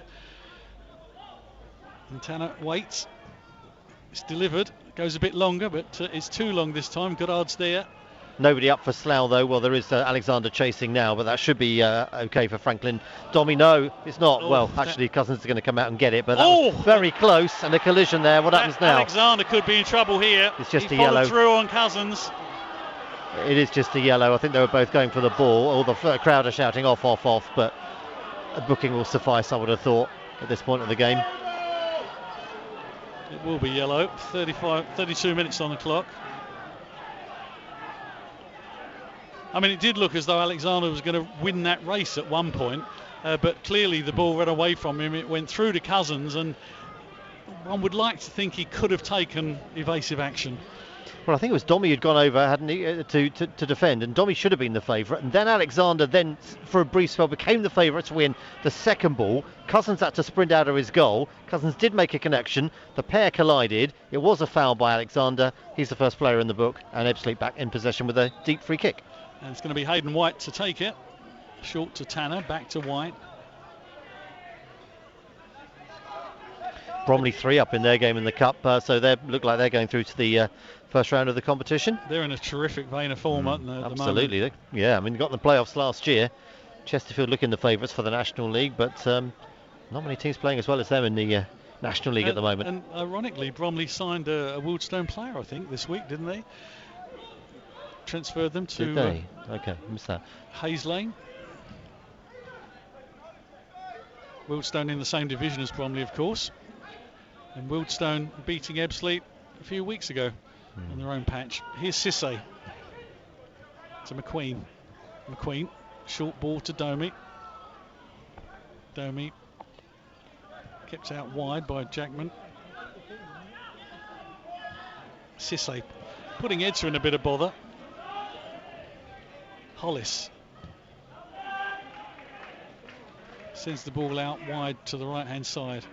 And Tanner waits. It's delivered. Goes a bit longer, but it's too long this time. Goddard's there. Nobody up for Slough though. Well, there is Alexander chasing now, but that should be okay for Franklin. Domi, no, it's not. Oh, well, actually, Cousins is going to come out and get it, but that was very close, and a collision there. What happens now? Alexander could be in trouble here. It's just he a yellow. Through on Cousins. It is just a yellow. I think they were both going for the ball. All the crowd are shouting off, but a booking will suffice, I would have thought, at this point of the game. It will be yellow. 32 minutes on the clock. I mean, it did look as though Alexander was going to win that race at one point, but clearly the ball ran away from him. It went through to Cousins, and one would like to think he could have taken evasive action. Well, I think it was Domi who'd gone over, hadn't he, to defend, and Domi should have been the favourite. And then Alexander, then for a brief spell, became the favourite to win the second ball. Cousins had to sprint out of his goal. Cousins did make a connection. The pair collided. It was a foul by Alexander. He's the first player in the book, and Ebbsfleet back in possession with a deep free kick. And it's going to be Hayden White to take it. Short to Tanner, back to White. Bromley 3 up in their game in the Cup, so they look like they're going through to the first round of the competition. They're in a terrific vein of form at the moment. Absolutely. Yeah, I mean, they got in the playoffs last year. Chesterfield looking the favourites for the National League, but not many teams playing as well as them in the National League at the moment. And ironically, Bromley signed a Wildstone player, I think, this week, didn't they? Transferred them to... Did they? Okay, missed that. Hayes Lane. Wildstone in the same division as Bromley, of course. And Wildstone beating Ebbsfleet a few weeks ago on their own patch. Here's Cisse to McQueen. McQueen, short ball to Domi. Domi kept out wide by Jackman. Cisse putting Edser in a bit of bother. Hollis sends the ball out wide to the right hand side.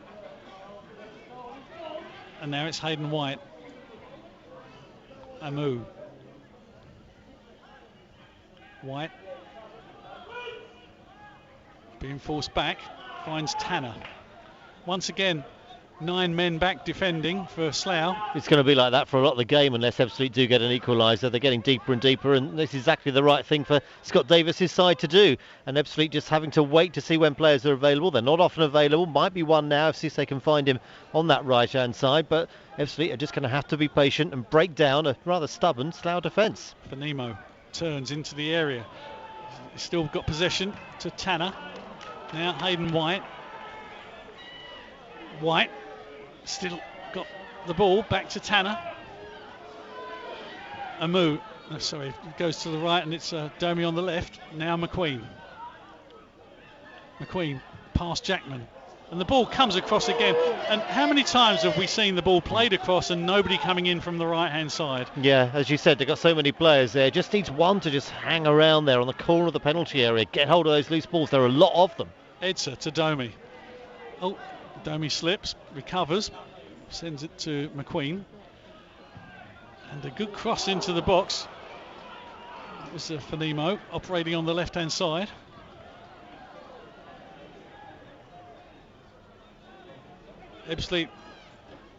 And now it's Hayden White. Amu. White being forced back, finds Tanner. Once again, 9 men back defending for Slough. It's going to be like that for a lot of the game unless Ebbsfleet do get an equaliser. They're getting deeper and deeper, and this is exactly the right thing for Scott Davis's side to do. And Ebbsfleet just having to wait to see when players are available. They're not often available. Might be one now if Cisse can find him on that right-hand side. But Ebbsfleet are just going to have to be patient and break down a rather stubborn Slough defence. Fanimo turns into the area. Still got possession to Tanner. Now Hayden White. White still got the ball back to Tanner. Amu, goes to the right, and it's Domi on the left. Now McQueen. McQueen past Jackman, and the ball comes across again. And how many times have we seen the ball played across and nobody coming in from the right hand side? Yeah, as you said, they've got so many players there. Just needs one to just hang around there on the corner of the penalty area, get hold of those loose balls. There are a lot of them. Edser to Domi. Oh, Domi slips, recovers, sends it to McQueen, and a good cross into the box. It was Fanimo operating on the left hand side. Ebbsfleet,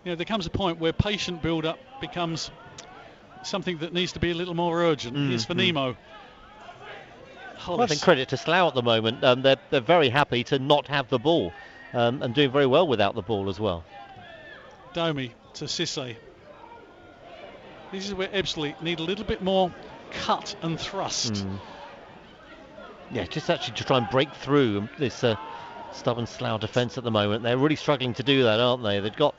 there comes a point where patient build up becomes something that needs to be a little more urgent. Here's Fanimo. Well, I think credit to Slough at the moment. They're very happy to not have the ball. And doing very well without the ball as well. Domi to Cisse. This is where Ebbsfleet need a little bit more cut and thrust. Yeah, just actually to try and break through this stubborn Slough defence at the moment. They're really struggling to do that, aren't they? They've got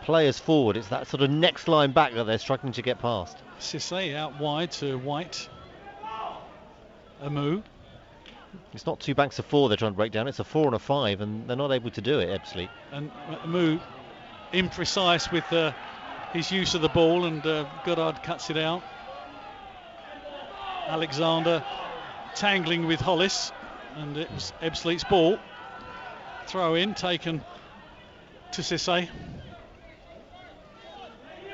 players forward. It's that sort of next line back that they're struggling to get past. Cisse out wide to White. Amu. It's not 2 banks of 4 they're trying to break down, it's a 4 and a 5, and they're not able to do it, Ebbsfleet. And Amu imprecise with his use of the ball, and Goddard cuts it out. Alexander tangling with Hollis, and it was Ebbsfleet's ball. Throw in taken to Cisse.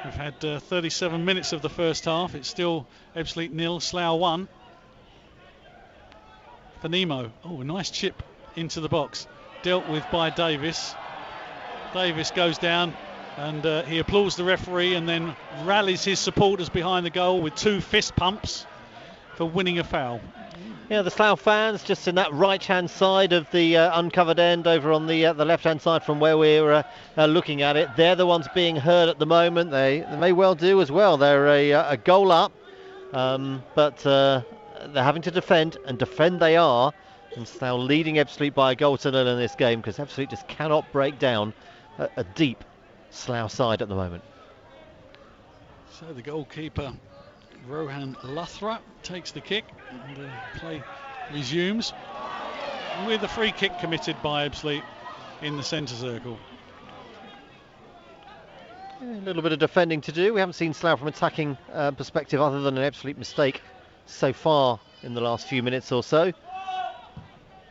We've had 37 minutes of the first half. It's still Ebbsfleet 0, Slough 1. Fanimo, a nice chip into the box, dealt with by Davis. Davis goes down, and he applauds the referee and then rallies his supporters behind the goal with 2 fist pumps for winning a foul. Yeah, the Slough fans just in that right-hand side of the uncovered end over on the left-hand side from where we're looking at it. They're the ones being heard at the moment. They may well do as well. They're a goal up, but they're having to defend, and defend they are. And Slough leading Ebbsfleet by a goal to 0 in this game, because Ebbsfleet just cannot break down a deep Slough side at the moment. So the goalkeeper, Rohan Luthra, takes the kick, and play resumes with a free kick committed by Ebbsfleet in the centre circle. A little bit of defending to do. We haven't seen Slough from attacking perspective other than an Ebbsfleet mistake so far in the last few minutes or so.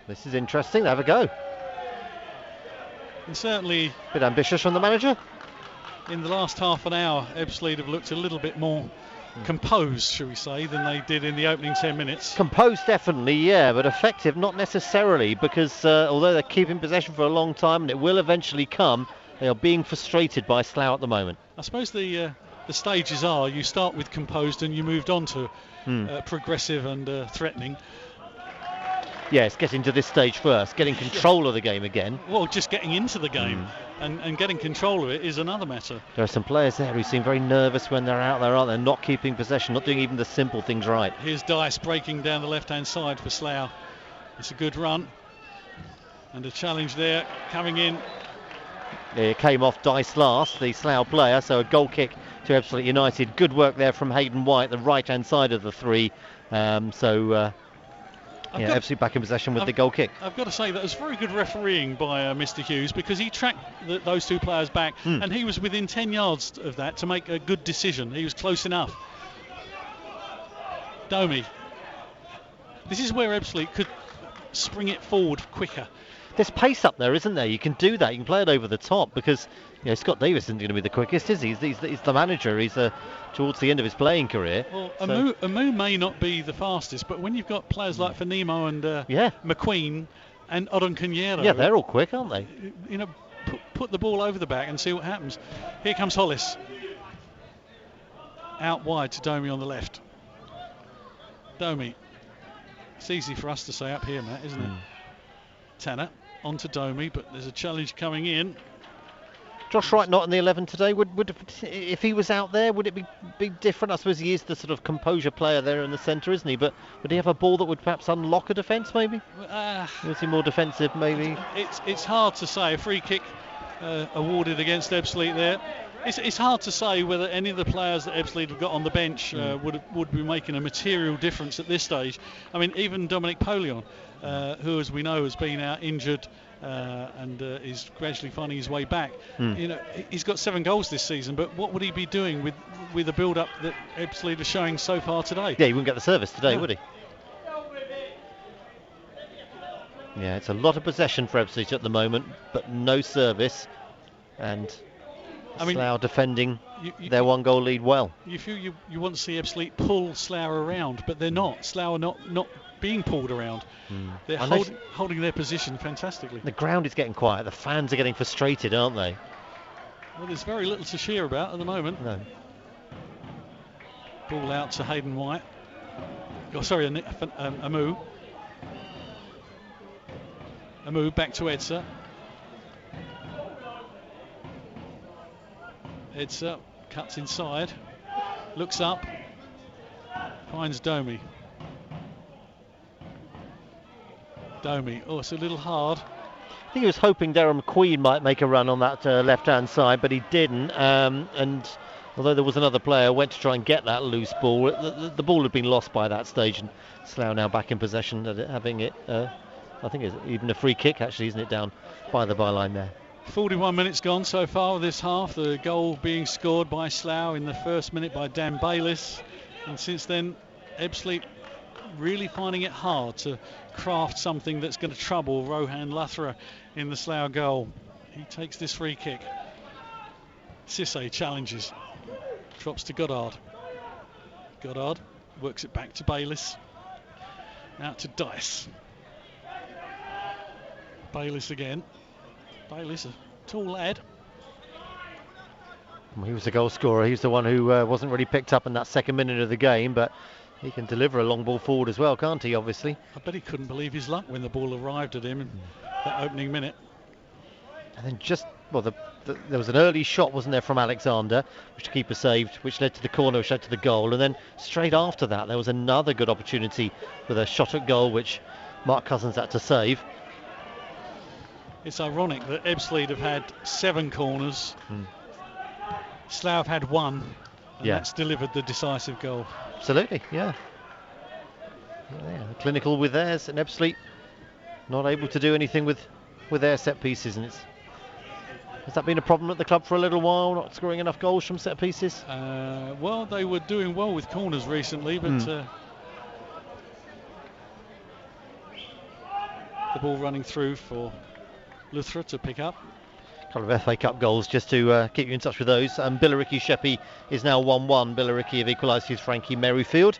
This is interesting. Have a go. And certainly A bit ambitious from the manager. In the last half an hour, Ebbsfleet have looked a little bit more composed, shall we say, than they did in the opening 10 minutes. Composed, definitely, yeah, but effective, not necessarily, because although they're keeping possession for a long time and it will eventually come, they are being frustrated by Slough at the moment. I suppose the stages are you start with composed and you moved on to progressive and threatening. Yes, getting to this stage first, getting control of the game again. Well, just getting into the game and getting control of it is another matter. There are some players there who seem very nervous when they're out there, aren't they? Not keeping possession, not doing even the simple things right. Here's Dice breaking down the left-hand side for Slough. It's a good run. And a challenge there coming in. It came off Dice last, the Slough player, so a goal kick to Ebbsfleet United. Good work there from Hayden White, the right-hand side of the three. Ebbsfleet back in possession with the goal kick. I've got to say that was very good refereeing by Mr. Hughes, because he tracked those two players back and he was within 10 yards of that to make a good decision. He was close enough. Domi. This is where Ebbsfleet could spring it forward quicker. There's pace up there, isn't there? You can do that. You can play it over the top, because Scott Davis isn't going to be the quickest, is he? He's the manager. He's towards the end of his playing career. Well, Amu may not be the fastest, but when you've got players like Fanimo and McQueen and Odon Cunero, yeah, they're all quick, aren't they? Put the ball over the back and see what happens. Here comes Hollis. Out wide to Domi on the left. Domi. It's easy for us to say up here, Matt, isn't it? Tanner onto Domi, but there's a challenge coming in. Josh Wright not in the 11 today. Would if he was out there, would it be different? I suppose he is the sort of composure player there in the centre, isn't he? But would he have a ball that would perhaps unlock a defence, maybe? Was he more defensive, maybe? It's hard to say. A free kick awarded against Ebbsfleet there. It's hard to say whether any of the players that Ebbsfleet have got on the bench would be making a material difference at this stage. I mean, even Dominic Polion, who, as we know, has been out injured and is gradually finding his way back. He's got 7 goals this season, but what would he be doing with the build-up that Ebbsfleet are showing so far today? Yeah, he wouldn't get the service today, would he? Yeah, it's a lot of possession for Ebbsfleet at the moment, but no service, and Slough defending their 1-goal lead well. You feel you want to see Ebbsfleet pull Slough around, but they're not. Slough are not being pulled around. They're holding their position fantastically. The ground is getting quiet. The fans are getting frustrated, aren't they? Well, there's very little to cheer about at the moment. No. Ball out to Hayden White. Amu. Amu back to Edsa. Edsa cuts inside, looks up, finds Domi. It's a little hard. I think he was hoping Darren McQueen might make a run on that left-hand side, but he didn't. And although there was another player went to try and get that loose ball, the ball had been lost by that stage, and Slough now back in possession, having it. I think it's even a free kick, actually, isn't it, down by the byline there. 41 minutes gone so far of this half. The goal being scored by Slough in the first minute by Dan Bayliss, and since then Ebbsfleet really finding it hard to craft something that's going to trouble Rohan Luthra in the Slough goal. He takes this free kick. Cisse challenges, drops to Goddard. Goddard works it back to Bayliss. Out to Dice. Bayliss again. Bayliss, a tall lad. Well, he was the goal scorer. He's the one who wasn't really picked up in that second minute of the game, but he can deliver a long ball forward as well, can't he, obviously? I bet he couldn't believe his luck when the ball arrived at him in that opening minute. And then there was an early shot, wasn't there, from Alexander, which the keeper saved, which led to the corner, which led to the goal. And then straight after that, there was another good opportunity with a shot at goal, which Mark Cousins had to save. It's ironic that Ebbsfleet have had 7 corners. Slough have had 1, and that's delivered the decisive goal. Absolutely, yeah. Clinical with theirs, and Ebbsfleet not able to do anything with their set pieces, and it's Has that been a problem at the club for a little while, not scoring enough goals from set pieces? Well, they were doing well with corners recently, but the ball running through for Loughborough to pick up. A couple of FA Cup goals just to keep you in touch with those. Billericay Sheppey is now 1-1. Billericay have equalised his Frankie Merrifield.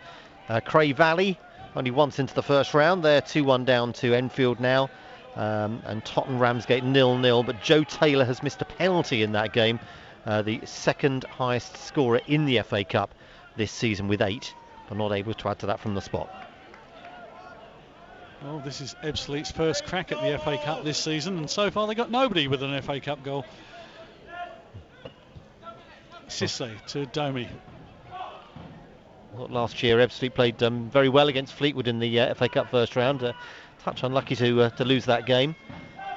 Cray Valley only once into the first round. They're 2-1 down to Enfield now. And Totton Ramsgate 0-0, but Joe Taylor has missed a penalty in that game, the second highest scorer in the FA Cup this season with 8, but not able to add to that from the spot. Well, this is Ebbsfleet's first crack at the FA Cup this season, and so far they got nobody with an FA Cup goal. Sisse to Domi. Well, last year Ebbsfleet played very well against Fleetwood in the FA Cup first round. Touch unlucky to lose that game,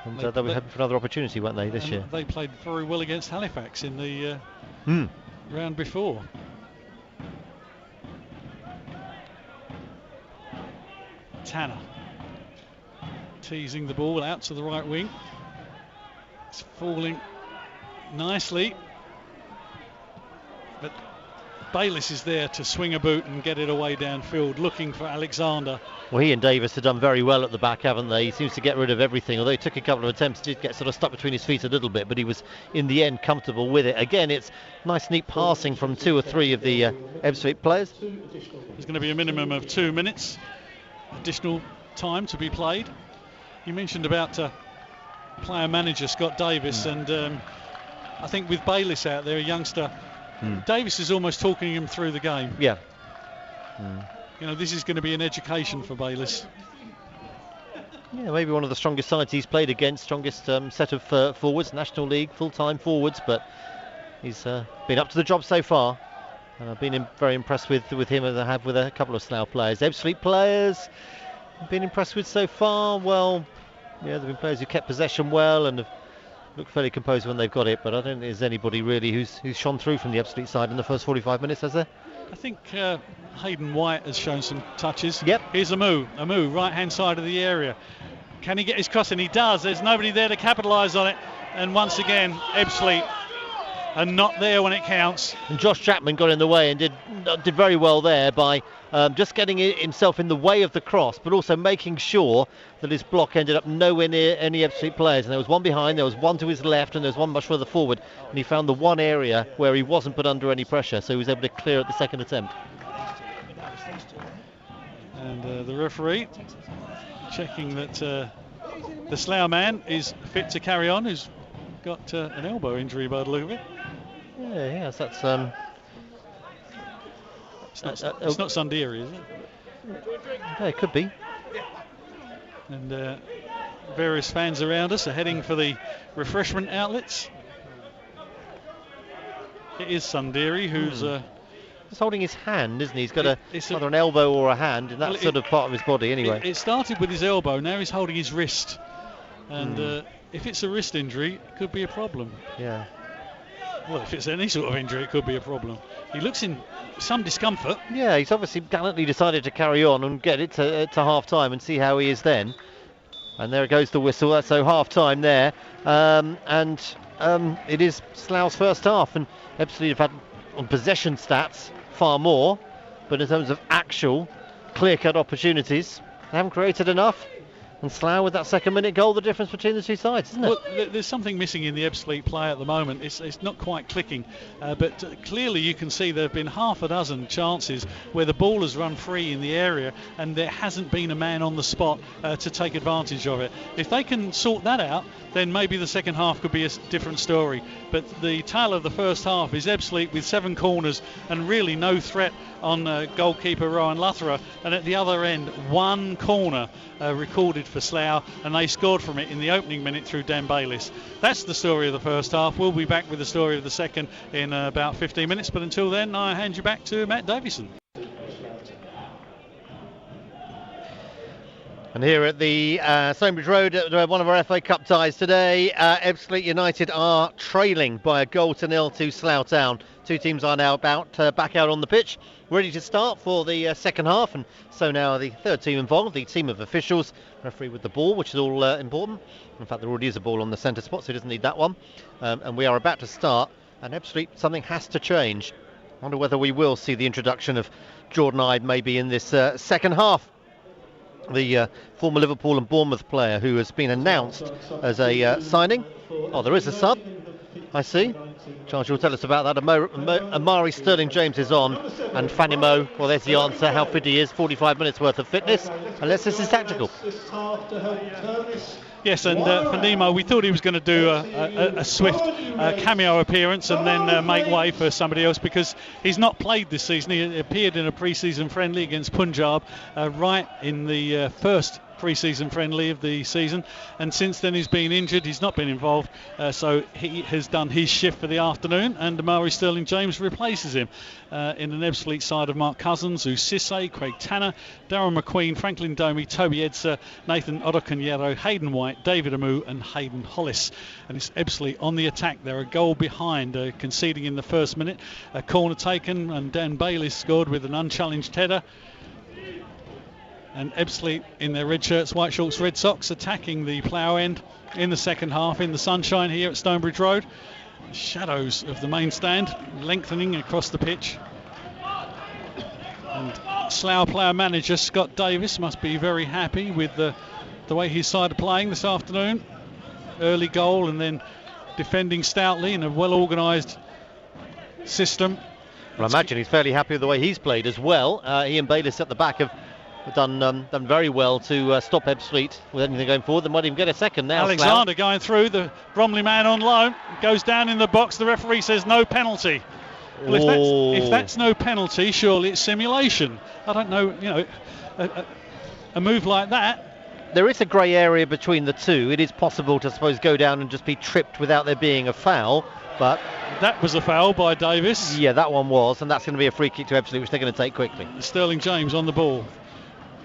and they were hoping for another opportunity, weren't they, this year? They played very well against Halifax in the round before. Tanner teasing the ball out to the right wing. It's falling nicely, but Bayliss is there to swing a boot and get it away downfield, looking for Alexander. Well, he and Davis have done very well at the back, haven't they? He seems to get rid of everything, although he took a couple of attempts, did get sort of stuck between his feet a little bit, but he was in the end comfortable with it. Again, it's nice neat passing from 2 or 3 of the Ebbsfleet players. There's going to be a minimum of 2 minutes additional time to be played. You mentioned about player manager Scott Davis, and I think with Bayliss out there, a youngster, Davis is almost talking him through the game. Yeah. You know, this is going to be an education for Bayliss. Yeah, maybe one of the strongest sides he's played against, strongest set of forwards, National League, full-time forwards, but he's been up to the job so far. And I've been very impressed with him, as I have with a couple of Slough players. Ebbsfleet players I've been impressed with so far. Well, yeah, there have been players who kept possession well and have looked fairly composed when they've got it, but I don't think there's anybody really who's shone through from the Ebbsfleet side in the first 45 minutes, has there? I think Hayden White has shown some touches. Yep. Here's Amu, right hand side of the area. Can he get his cross? And he does. There's nobody there to capitalise on it. And once again, Ebbsfleet are not there when it counts. And Josh Chapman got in the way and did very well there by just getting himself in the way of the cross, but also making sure that his block ended up nowhere near any Ebbsfleet players. And there was one behind, there was one to his left, and there was one much further forward. And he found the one area where he wasn't put under any pressure, so he was able to clear at the second attempt. And the referee checking that the Slough man is fit to carry on, who's got an elbow injury by the look of it. Yes, that's it's not Sunderi, is it? Yeah, it could be. And various fans around us are heading for the refreshment outlets. It is Sunderi who's he's holding his hand, isn't he? He's got either an elbow or a hand in that sort of part of his body anyway. It started with his elbow, now he's holding his wrist. And if it's a wrist injury, it could be a problem. Yeah. Well, if it's any sort of injury, it could be a problem. He looks in some discomfort. Yeah, he's obviously gallantly decided to carry on and get it to half-time and see how he is then. And there goes the whistle. That's so half-time there. It is Slough's first half. And Ebbsfleet have had, on possession stats, far more. But in terms of actual clear-cut opportunities, they haven't created enough. And Slough with that second-minute goal, the difference between the two sides, isn't it? Well, there's something missing in the Ebbsfleet play at the moment. It's not quite clicking, but clearly you can see there have been half a dozen chances where the ball has run free in the area and there hasn't been a man on the spot to take advantage of it. If they can sort that out, then maybe the second half could be a different story. But the tale of the first half is Ebbsfleet with 7 corners and really no threat on goalkeeper Ryan Loughborough, and at the other end 1 corner recorded for Slough, and they scored from it in the opening minute through Dan Bayliss. That's the story of the first half. We'll be back with the story of the second in about 15 minutes, but until then I hand you back to Matt Davison. And And here at the Stonebridge Road, one of our FA Cup ties today, Ebbsfleet United are trailing by 1-0 to Slough Town. Two teams are now back out on the pitch, ready to start for the second half, and so now the third team involved, the team of officials, referee with the ball, which is all important. In fact, there already is a ball on the centre spot, so he doesn't need that one. And we are about to start, and Ebbsfleet, something has to change. I wonder whether we will see the introduction of Jordan Ide maybe in this second half. The former Liverpool and Bournemouth player who has been announced as a signing. Oh, there is a sub, I see. Charles will tell us about that. Amari Sterling-James is on, and Fanny Moe, well, there's the answer, how fit he is, 45 minutes worth of fitness, unless this is tactical. Yes, and for Nemo, we thought he was going to do a swift cameo appearance and then make way for somebody else, because he's not played this season. He appeared in a pre-season friendly against Punjab right in the first pre-season friendly of the season, and since then he's been injured. He's not been involved, so he has done his shift for the afternoon, and Amari Sterling-James replaces him in an Ebbsfleet side of Mark Cousins, Usise, Craig Tanner, Darren McQueen, Franklin Domi, Toby Edser, Nathan Odokanyero, Hayden White, David Amu and Hayden Hollis. And it's Ebbsfleet on the attack. They're a goal behind, conceding in the first minute. A corner taken, and Dan Bayliss scored with an unchallenged header. And Ebbsfleet in their red shirts, white shorts, red socks, attacking the plough end in the second half in the sunshine here at Stonebridge Road. Shadows of the main stand lengthening across the pitch. And Slough player manager Scott Davis must be very happy with the way his side are playing this afternoon. Early goal and then defending stoutly in a well organised system. Well, I imagine he's fairly happy with the way he's played as well. He and Bayliss at the back have done very well to stop Ebbsfleet with anything going forward. They might even get a second now. Alexander going through, the Bromley man on loan, goes down in the box. The referee says no penalty. Well, if that's no penalty, surely it's simulation. I don't know, a move like that. There is a grey area between the two. It is possible to, suppose, go down and just be tripped without there being a foul, but that was a foul by Davis. Yeah, that one was, and that's going to be a free kick to Ebbsfleet, which they're going to take quickly. Sterling-James on the ball.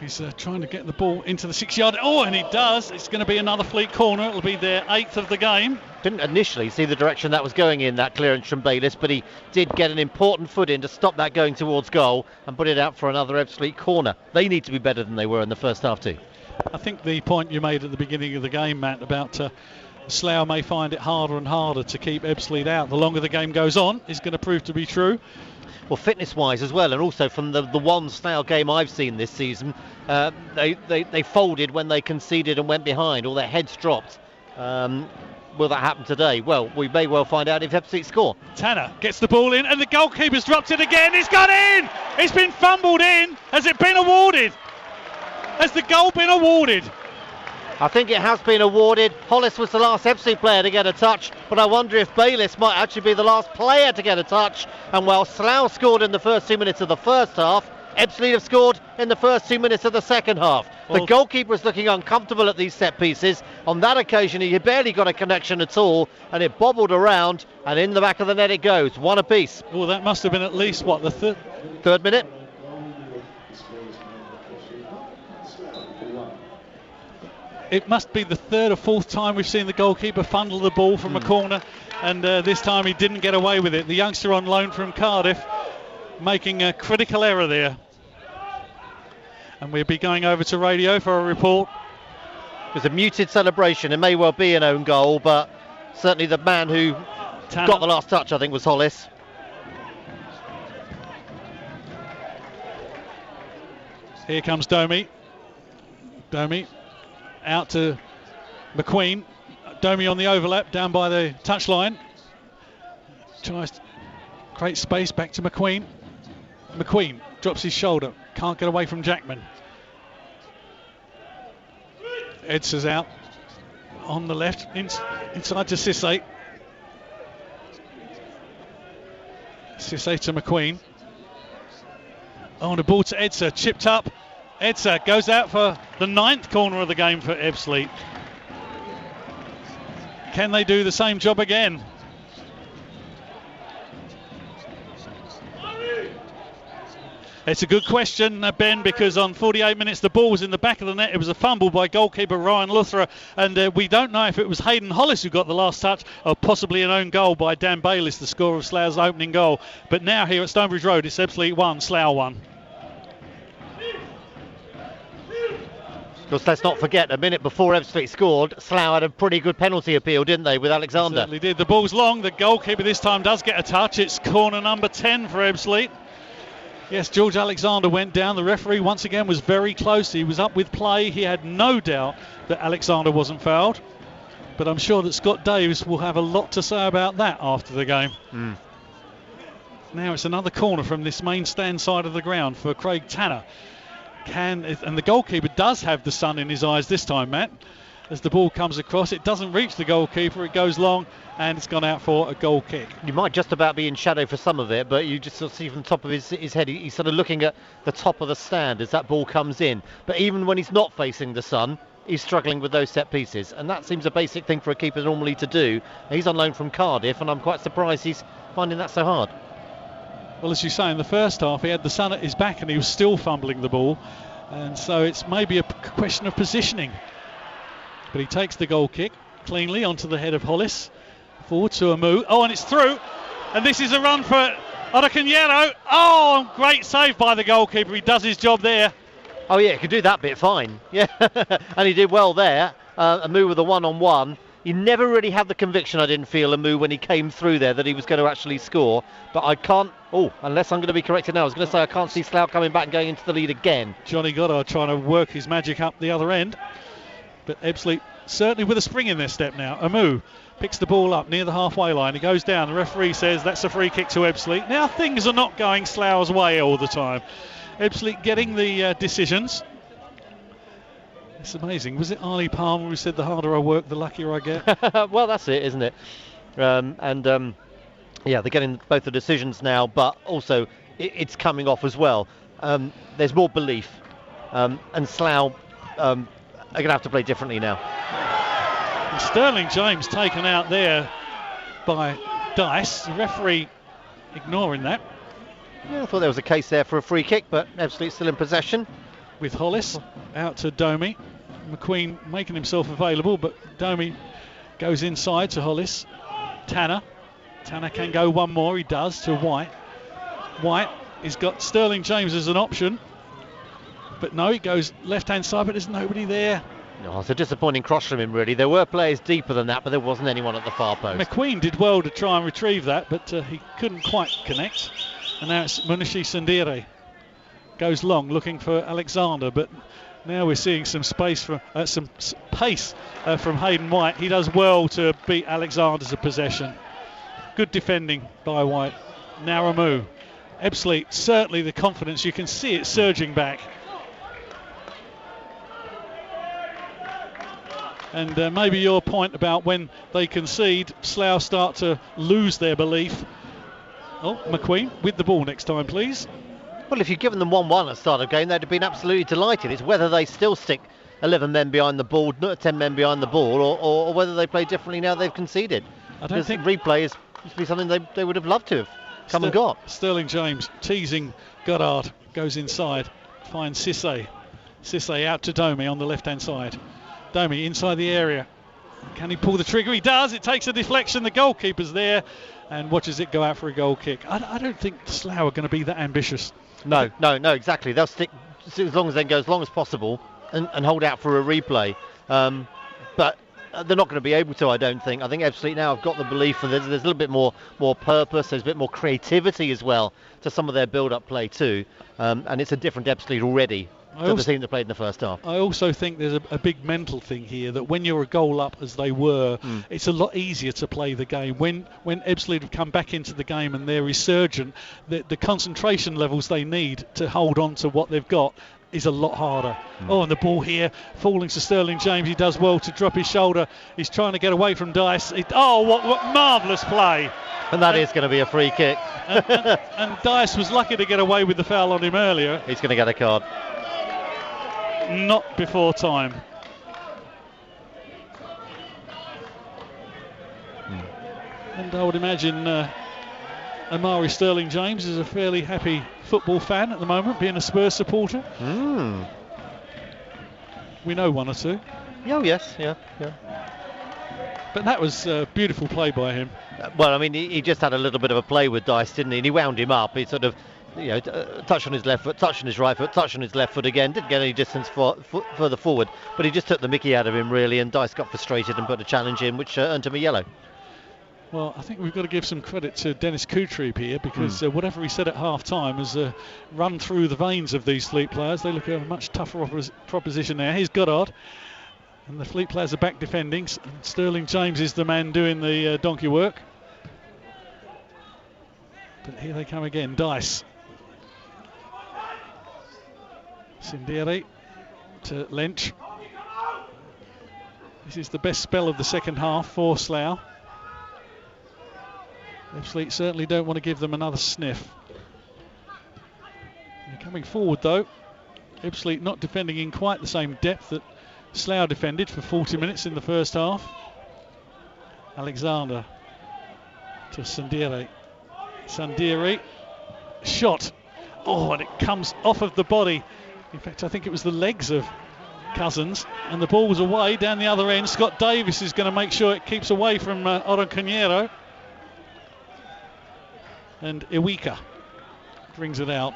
He's trying to get the ball into the 6-yard. Oh, and he does. It's going to be another Fleet corner. It'll be their 8th of the game. Didn't initially see the direction that was going in, that clearance from Bayliss, but he did get an important foot in to stop that going towards goal and put it out for another Ebbsfleet corner. They need to be better than they were in the first half too. I think the point you made at the beginning of the game, Matt, about Slough may find it harder and harder to keep Ebbsfleet out the longer the game goes on, is going to prove to be true. Well, fitness-wise as well, and also from the one Slough game I've seen this season, they folded when they conceded and went behind, or their heads dropped. Will that happen today? Well, we may well find out if Ebbsfleet score. Tanner gets the ball in, and the goalkeeper's dropped it again. It's gone in! It's been fumbled in. Has it been awarded? Has the goal been awarded? I think it has been awarded. Hollis was the last Ebbsfleet player to get a touch, but I wonder if Bayliss might actually be the last player to get a touch. And while Slough scored in the first 2 minutes of the first half, Ebbsfleet have scored in the first 2 minutes of the second half. The goalkeeper is looking uncomfortable at these set pieces. On that occasion, he barely got a connection at all, and it bobbled around, and in the back of the net it goes. One apiece. Well, that must have been at least, what, the third minute? It must be the third or fourth time we've seen the goalkeeper fondle the ball from a corner, and this time he didn't get away with it. The youngster on loan from Cardiff making a critical error there. And we'll be going over to radio for a report. It was a muted celebration. It may well be an own goal, but certainly the man who got the last touch, I think, was Hollis. Here comes Domi. Domi out to McQueen. Domi on the overlap down by the touchline. Tries to create space back to McQueen. McQueen drops his shoulder. Can't get away from Jackman. Edser's out on the left. Inside to Cisse. Cisse to McQueen. Oh, and the ball to Edser. Chipped up. Edser goes out for the 9th corner of the game for Ebbsfleet. Can they do the same job again? It's a good question, Ben, because on 48 minutes the ball was in the back of the net. It was a fumble by goalkeeper Ryan Luthra, and we don't know if it was Hayden Hollis who got the last touch or possibly an own goal by Dan Bayliss, the scorer of Slough's opening goal. But now here at Stonebridge Road, it's Ebbsfleet 1, Slough 1. Because let's not forget, a minute before Ebbsfleet scored, Slough had a pretty good penalty appeal, didn't they, with Alexander? Certainly did. The ball's long. The goalkeeper this time does get a touch. It's corner number 10 for Ebbsfleet. Yes, George Alexander went down. The referee once again was very close. He was up with play. He had no doubt that Alexander wasn't fouled. But I'm sure that Scott Davis will have a lot to say about that after the game. Now it's another corner from this main stand side of the ground for Craig Tanner. And the goalkeeper does have the sun in his eyes this time, Matt. As the ball comes across, it doesn't reach the goalkeeper. It goes long, and it's gone out for a goal kick. You might just about be in shadow for some of it, but you just sort of see from the top of his head, he's sort of looking at the top of the stand as that ball comes in. But even when he's not facing the sun, he's struggling with those set pieces, and that seems a basic thing for a keeper normally to do. He's on loan from Cardiff, and I'm quite surprised he's finding that so hard. Well, as you say, in the first half, he had the sun at his back and he was still fumbling the ball. And so it's maybe a question of positioning. But he takes the goal kick cleanly onto the head of Hollis. Forward to Amu. Oh, and it's through. And this is a run for Odakanyero. Oh, great save by the goalkeeper. He does his job there. Oh, yeah, he could do that bit fine. Yeah, and he did well there. Amu with a one-on-one. You never really had the conviction, I didn't feel, Amu, when he came through there, that he was going to actually score. But I can't, unless I'm going to be corrected now, I was going to say I can't see Slough coming back and going into the lead again. Johnny Goddard trying to work his magic up the other end. But Ebbsfleet certainly with a spring in their step now. Amu picks the ball up near the halfway line. He goes down. The referee says that's a free kick to Ebbsfleet. Now things are not going Slough's way all the time. Ebbsfleet getting the decisions. It's amazing. Was it Arlie Palmer who said the harder I work, the luckier I get? Well, that's it, isn't it? Yeah, they're getting both the decisions now, but also it's coming off as well. There's more belief, and Slough are going to have to play differently now. And Sterling James taken out there by Dice. The referee ignoring that. Yeah, I thought there was a case there for a free kick, but Ebbsfleet still in possession. With Hollis out to Domi. McQueen making himself available, but Domi goes inside to Hollis. Tanner can go one more. He does to White. White has got Sterling James as an option, but no, he goes left hand side, but there's nobody there. No, it's a disappointing cross from him, really. There were players deeper than that, but there wasn't anyone at the far post. McQueen did well to try and retrieve that, but he couldn't quite connect. And now it's Munishi Sandire. Goes long, looking for Alexander, but now we're seeing some space from some pace from Hayden White. He does well to beat Alexander's possession. Good defending by White. Now Amu. Ebbsfleet, certainly the confidence, you can see it surging back. And maybe your point about when they concede, Slough start to lose their belief. Oh, McQueen with the ball next time, please. Well, if you'd given them 1-1 at the start of the game, they'd have been absolutely delighted. It's whether they still stick 11 men behind the ball, 10 men behind the ball, or whether they play differently now they've conceded. I don't think replay is be something they would have loved to have come and got. Sterling James teasing Goddard, goes inside, finds Cisse. Cisse out to Domi on the left-hand side. Domi inside the area. Can he pull the trigger? He does. It takes a deflection. The goalkeeper's there and watches it go out for a goal kick. I don't think Slough are going to be that ambitious. No, exactly. They'll stick as long as they go as long as possible and hold out for a replay. But they're not going to be able to, I don't think. I think Ebbsfleet now have got the belief that there's a little bit more purpose, there's a bit more creativity as well to some of their build-up play too. And it's a different Ebbsfleet already to the team that played in the first half. I also think there's a big mental thing here that when you're a goal up as they were, it's a lot easier to play the game. When Ebbsfleet have come back into the game and they're resurgent, the concentration levels they need to hold on to what they've got is a lot harder. Oh, and the ball here falling to Sterling James. He does well to drop his shoulder. He's trying to get away from Dice. What marvellous play. And that is going to be a free kick. and Dice was lucky to get away with the foul on him earlier. He's going to get a card. Not before time. And I would imagine Amari Sterling-James is a fairly happy football fan at the moment, being a Spurs supporter. We know one or two. Oh, yes, yeah. But that was a beautiful play by him. Well, I mean, he just had a little bit of a play with Dice, didn't he? And he wound him up. He sort of, touched on his left foot, touched on his right foot, touched on his left foot again. Didn't get any distance further forward, but he just took the mickey out of him, really, and Dice got frustrated and put a challenge in, which earned him a yellow. Well, I think we've got to give some credit to Dennis Kutrib here, because whatever he said at half-time has run through the veins of these Fleet players. They look a much tougher proposition now. Here's Goddard, and the Fleet players are back defending. Sterling-James is the man doing the donkey work. But here they come again. Dice. Sindieri to Lynch. This is the best spell of the second half for Slough. Ebbsfleet certainly don't want to give them another sniff. They're coming forward though. Ebbsfleet not defending in quite the same depth that Slough defended for 40 minutes in the first half. Alexander to Sindieri. Sindieri, shot. Oh, and it comes off of the body. In fact, I think it was the legs of Cousins, and the ball was away down the other end. Scott Davis is going to make sure it keeps away from Oroconero. And Iwika brings it out.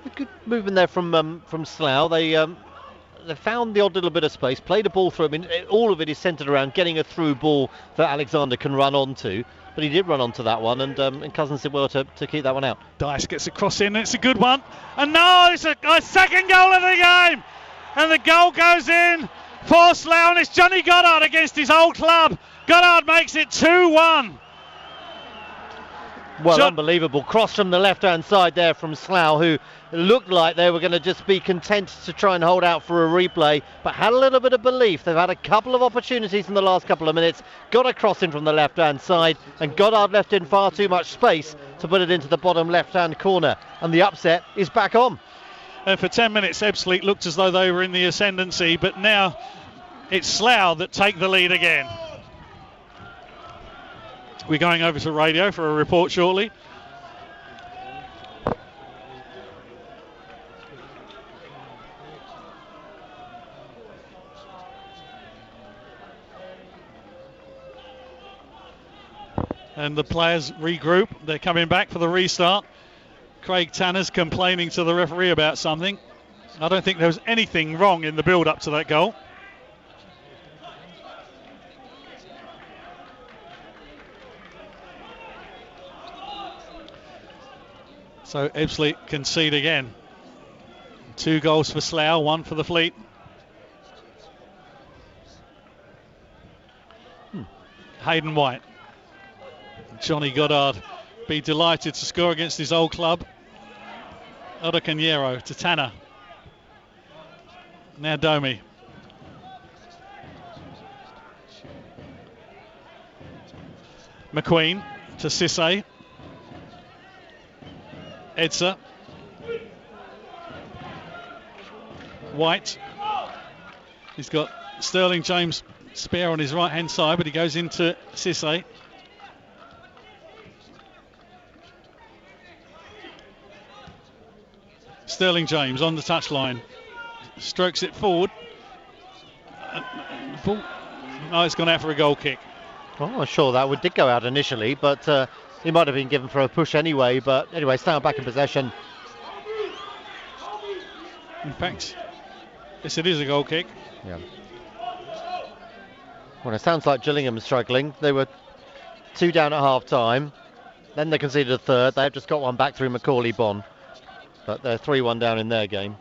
A good movement there from Slough. They found the odd little bit of space, played a ball through. I mean, all of it is centred around getting a through ball that Alexander can run onto. But he did run onto that one, and Cousins did well to keep that one out. Dice gets a cross in, and it's a good one. And no, it's a second goal of the game. And the goal goes in for Slough, and it's Johnny Goddard against his old club. Goddard makes it 2-1. Well, unbelievable. Cross from the left-hand side there from Slough, who looked like they were going to just be content to try and hold out for a replay, but had a little bit of belief. They've had a couple of opportunities in the last couple of minutes, got a cross in from the left-hand side, and Goddard left in far too much space to put it into the bottom left-hand corner, and the upset is back on. And for 10 minutes, Ebbsfleet looked as though they were in the ascendancy, but now it's Slough that take the lead again. We're going over to radio for a report shortly. And the players regroup. They're coming back for the restart. Craig Tanner's complaining to the referee about something. I don't think there was anything wrong in the build-up to that goal. So Ebbsfleet concede again. 2 goals for Slough, 1 for the Fleet. Hayden White. Johnny Goddard be delighted to score against his old club. Oroconero to Tanner. Now Domi. McQueen to Cisse. Edser. White. He's got Sterling-James spare on his right hand side, but he goes into Cisse. Sterling-James on the touchline. Strokes it forward. Oh, it's gone out for a goal kick. Oh, I'm sure that did go out initially, but he might have been given for a push anyway. But anyway, Slough back in possession. In fact, yes, it is a goal kick. Yeah. Well, it sounds like Gillingham's struggling. They were 2 down at half-time. Then they conceded a third. They've just got one back through Macaulay Bonn. But they're 3-1 down in their game.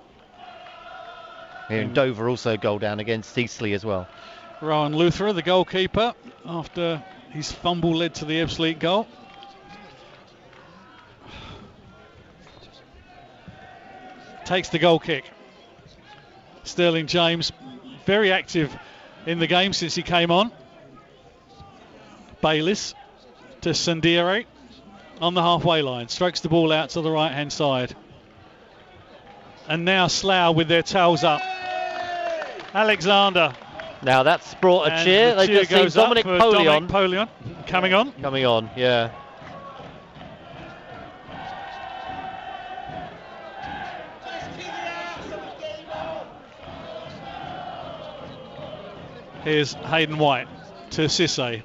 Here in Dover also goal down against Eastleigh as well. Rowan Lutherer, the goalkeeper, after his fumble led to the Ebbsfleet goal. Takes the goal kick. Sterling-James, very active in the game since he came on. Bayliss to Sindieri on the halfway line. Strokes the ball out to the right-hand side. And now Slough with their tails up. Alexander. Now that's brought a cheer. They just see Dominic Polion coming on. Coming on, yeah. Here's Hayden White to Cisse.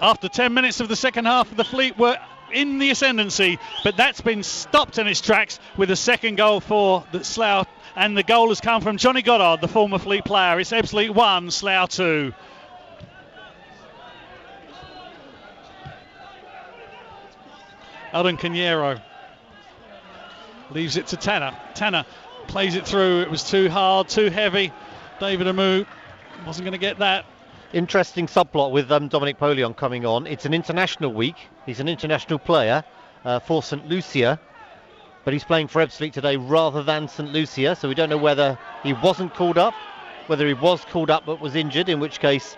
After 10 minutes of the second half, the Fleet were in the ascendancy, but that's been stopped in its tracks with a second goal for the Slough, and the goal has come from Johnny Goddard, the former Fleet player. It's Ebbsfleet 1, Slough 2. Alden Caniero leaves it to Tanner. Tanner plays it through. It was too hard, too heavy. David Amu wasn't going to get that. Interesting subplot with Dominic Polion coming on. It's an international week. He's an international player for St Lucia, but he's playing for Ebbsfleet today rather than St Lucia, so we don't know whether he wasn't called up, whether he was called up but was injured, in which case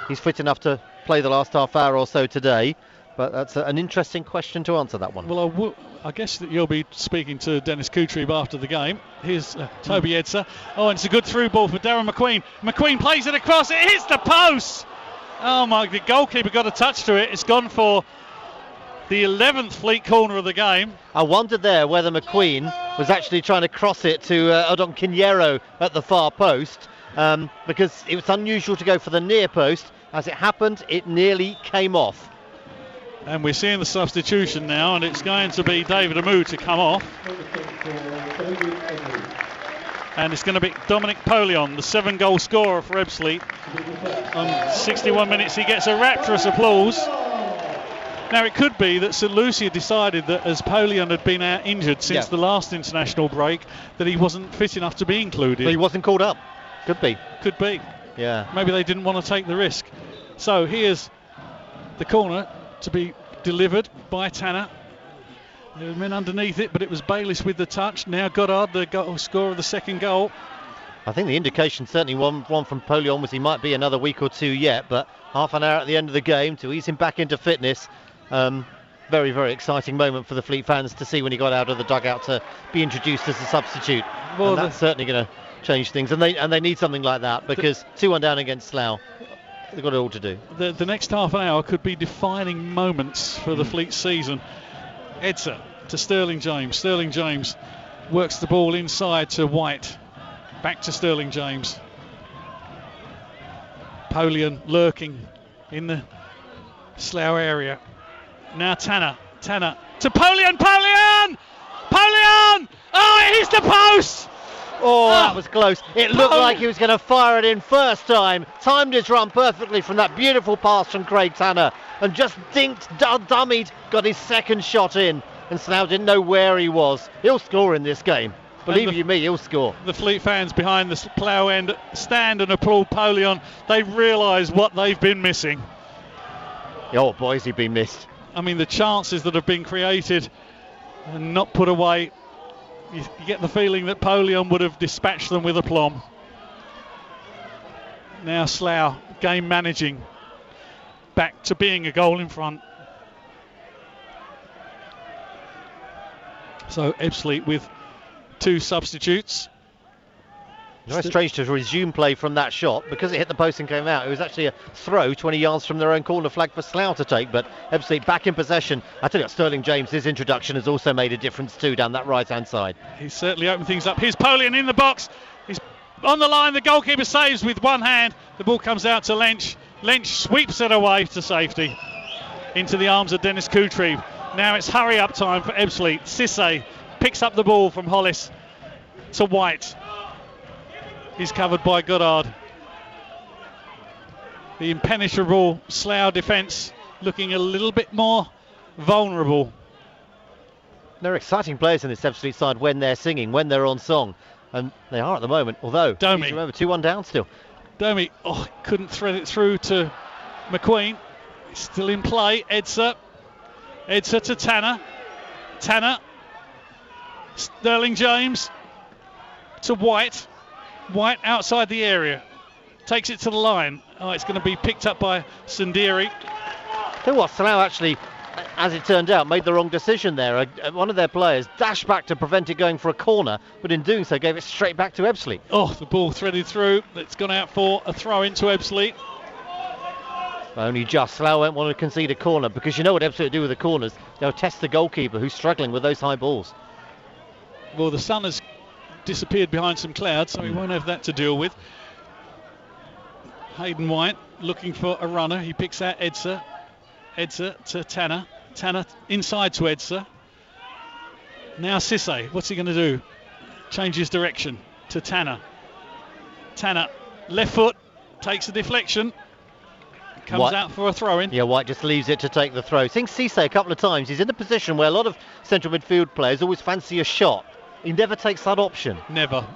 he's fit enough to play the last half hour or so today. But that's an interesting question to answer, that one. Well, I guess that you'll be speaking to Dennis Kutrib after the game. Here's Toby Edser. Oh, and it's a good through ball for Darren McQueen. McQueen plays it across. It hits the post. Oh, my, the goalkeeper got a touch to it. It's gone for the 11th Fleet corner of the game. I wondered there whether McQueen was actually trying to cross it to Odon Quinero at the far post, because it was unusual to go for the near post. As it happened, it nearly came off. And we're seeing the substitution now, and it's going to be David Amu to come off. And it's going to be Dominic Polion, the 7-goal scorer for Ebbsfleet. On 61 minutes, he gets a rapturous applause. Now, it could be that St Lucia decided that as Polion had been out injured since the last international break, that he wasn't fit enough to be included. But he wasn't called up. Could be. Could be. Yeah. Maybe they didn't want to take the risk. So here's the corner to be delivered by Tanner. There were men underneath it, but it was Bayliss with the touch. Now Goddard, the goal scorer of the second goal. I think the indication, certainly one from Polion, was he might be another week or two yet, but half an hour at the end of the game to ease him back into fitness. Very, very exciting moment for the Fleet fans to see when he got out of the dugout to be introduced as a substitute. Well, and that's certainly going to change things, and they need something like that, because 2-1 down against Slough. They've got it all to do. The next half an hour could be defining moments for the Fleet season. Edser to Sterling James. Sterling James works the ball inside to White. Back to Sterling James. Polion lurking in the Slough area. Now Tanner to Polion. Polion! Oh, it hits the post! Oh, that was close. It looked like he was going to fire it in first time. Timed his run perfectly from that beautiful pass from Craig Tanner. And just dummied, got his second shot in. And Slough didn't know where he was. He'll score in this game. Believe you me, he'll score. The Fleet fans behind the Plough end stand and applaud Polion. They realise what they've been missing. Oh, boys, he's been missed. I mean, the chances that have been created and not put away. You get the feeling that Polion would have dispatched them with aplomb. Now Slough, game managing, back to being a goal in front. So Ebbsfleet with 2 substitutes. It's very strange to resume play from that shot because it hit the post and came out. It was actually a throw 20 yards from their own corner flag for Slough to take, but Ebbsfleet back in possession. I tell you what, Sterling James, his introduction has also made a difference too down that right-hand side. He's certainly opened things up. Here's Polion in the box. He's on the line. The goalkeeper saves with one hand. The ball comes out to Lench. Lench sweeps it away to safety into the arms of Dennis Kutrib. Now it's hurry-up time for Ebbsfleet. Cisse picks up the ball from Hollis to White. He's covered by Goddard. The impenetrable Slough defence looking a little bit more vulnerable. They're exciting players in this Ebbsfleet side when they're singing, when they're on song. And they are at the moment, although, Domi. Remember, 2-1 down still. Domi, couldn't thread it through to McQueen. Still in play, Edser. Edser to Tanner. Tanner. Sterling James to White. White outside the area. Takes it to the line. Oh, it's going to be picked up by Sundiri. Tell you what, Slough actually, as it turned out, made the wrong decision there. One of their players dashed back to prevent it going for a corner, but in doing so gave it straight back to Ebbsfleet. Oh, the ball threaded through. It's gone out for a throw into Ebbsfleet. Only just. Slough won't want to concede a corner, because you know what Ebbsfleet do with the corners. They'll test the goalkeeper, who's struggling with those high balls. Well, the sun has disappeared behind some clouds, so he won't have that to deal with. Hayden White looking for a runner. He picks out Edser. Edser to Tanner. Tanner inside to Edser. Now Sisse. What's he going to do? Changes direction to Tanner. Tanner, left foot, takes a deflection. Comes White out for a throw-in. Yeah, White just leaves it to take the throw. Seeing Cisse a couple of times, he's in a position where a lot of central midfield players always fancy a shot. He never takes that option. Never.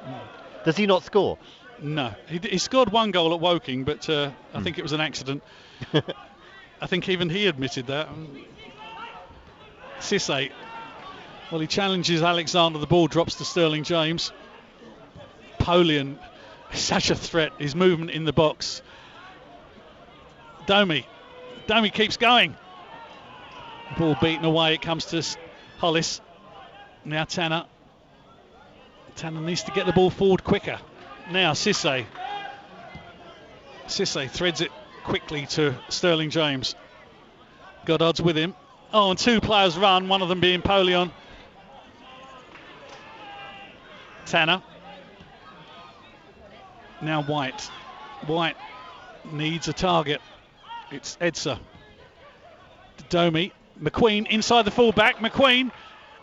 Does he not score? No. He scored one goal at Woking, but I think it was an accident. I think even he admitted that. Cisse, well, he challenges Alexander. The ball drops to Sterling James. Polian is such a threat. His movement in the box. Domi keeps going. Ball beaten away. It comes to Hollis. Now Tanner. Tanner needs to get the ball forward quicker. Now Cisse. Cisse threads it quickly to Sterling James. Goddard's with him. Oh, and two players run, one of them being Polion. Tanner. Now White. White needs a target. It's Edser. Domi. McQueen inside the fullback. McQueen.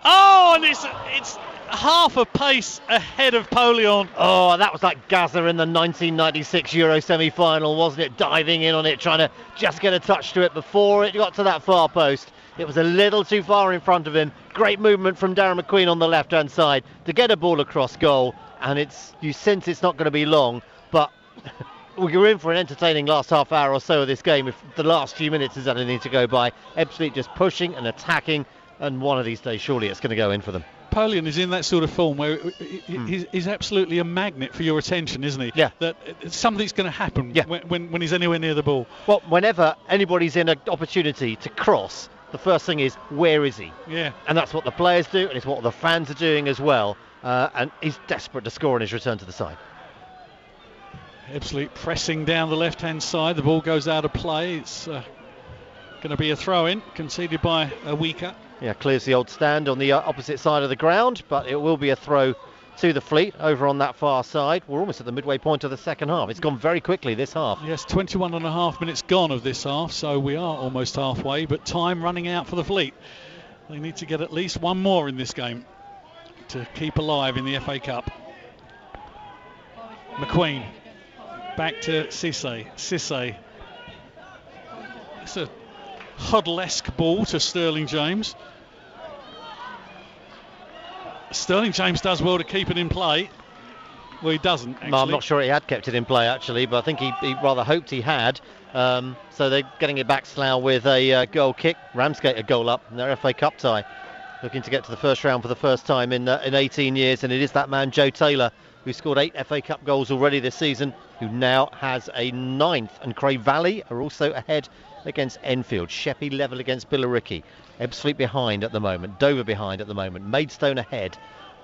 Oh, and it's half a pace ahead of Polion. Oh, that was like Gaza in the 1996 Euro semi-final, wasn't it? Diving in on it, trying to just get a touch to it before it got to that far post. It was a little too far in front of him. Great movement from Darren McQueen on the left-hand side to get a ball across goal, and you sense it's not going to be long, but we're in for an entertaining last half hour or so of this game. If the last few minutes is anything to go by, Ebbsfleet just pushing and attacking, and one of these days surely it's going to go in for them. Polian is in that sort of form where he's absolutely a magnet for your attention, isn't he? Yeah. That something's going to happen when he's anywhere near the ball. Well, whenever anybody's in an opportunity to cross, the first thing is, where is he? Yeah. And that's what the players do, and it's what the fans are doing as well. And he's desperate to score on his return to the side. Ebbsfleet pressing down the left-hand side. The ball goes out of play. It's going to be a throw-in, conceded by a Weaker. Yeah, clears the old stand on the opposite side of the ground, but it will be a throw to the Fleet over on that far side. We're almost at the midway point of the second half. It's gone very quickly this half. Yes, 21 and a half minutes gone of this half, so we are almost halfway, but time running out for the Fleet. They need to get at least one more in this game to keep alive in the FA Cup. McQueen back to Cisse. Cisse. It's a Huddle-esque ball to Sterling James. Sterling James does well to keep it in play. Well, he doesn't, actually. No, I'm not sure he had kept it in play, actually, but I think he rather hoped he had. So they're getting it back, Slough, with a goal kick. Ramsgate a goal up in their FA Cup tie. Looking to get to the first round for the first time in 18 years, and it is that man, Joe Taylor, who scored 8 FA Cup goals already this season, who now has a 9th. And Cray Valley are also ahead against Enfield. Sheppey level against Billericay. Ebbsfleet behind at the moment. Dover behind at the moment. Maidstone ahead.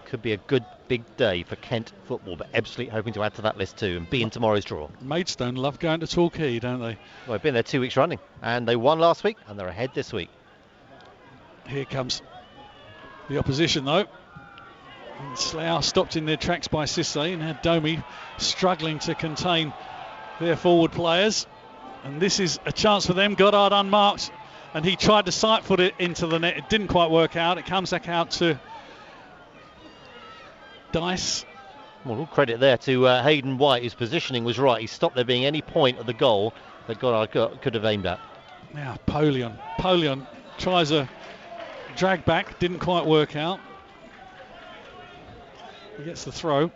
Could be a good big day for Kent football, but Ebbsfleet hoping to add to that list too and be in tomorrow's draw. Maidstone love going to Torquay, don't they? Well, they've been there 2 weeks running, and they won last week, and they're ahead this week. Here comes the opposition, though. And Slough stopped in their tracks by Cisse, and now Domi struggling to contain their forward players. And this is a chance for them. Goddard unmarked, and he tried to sight foot it into the net. It didn't quite work out. It comes back out to Dice. Well, all credit there to Hayden White, whose positioning was right. He stopped there being any point of the goal that Goddard could have aimed at. Now Polion. Polion tries a drag back, didn't quite work out. He gets the throw.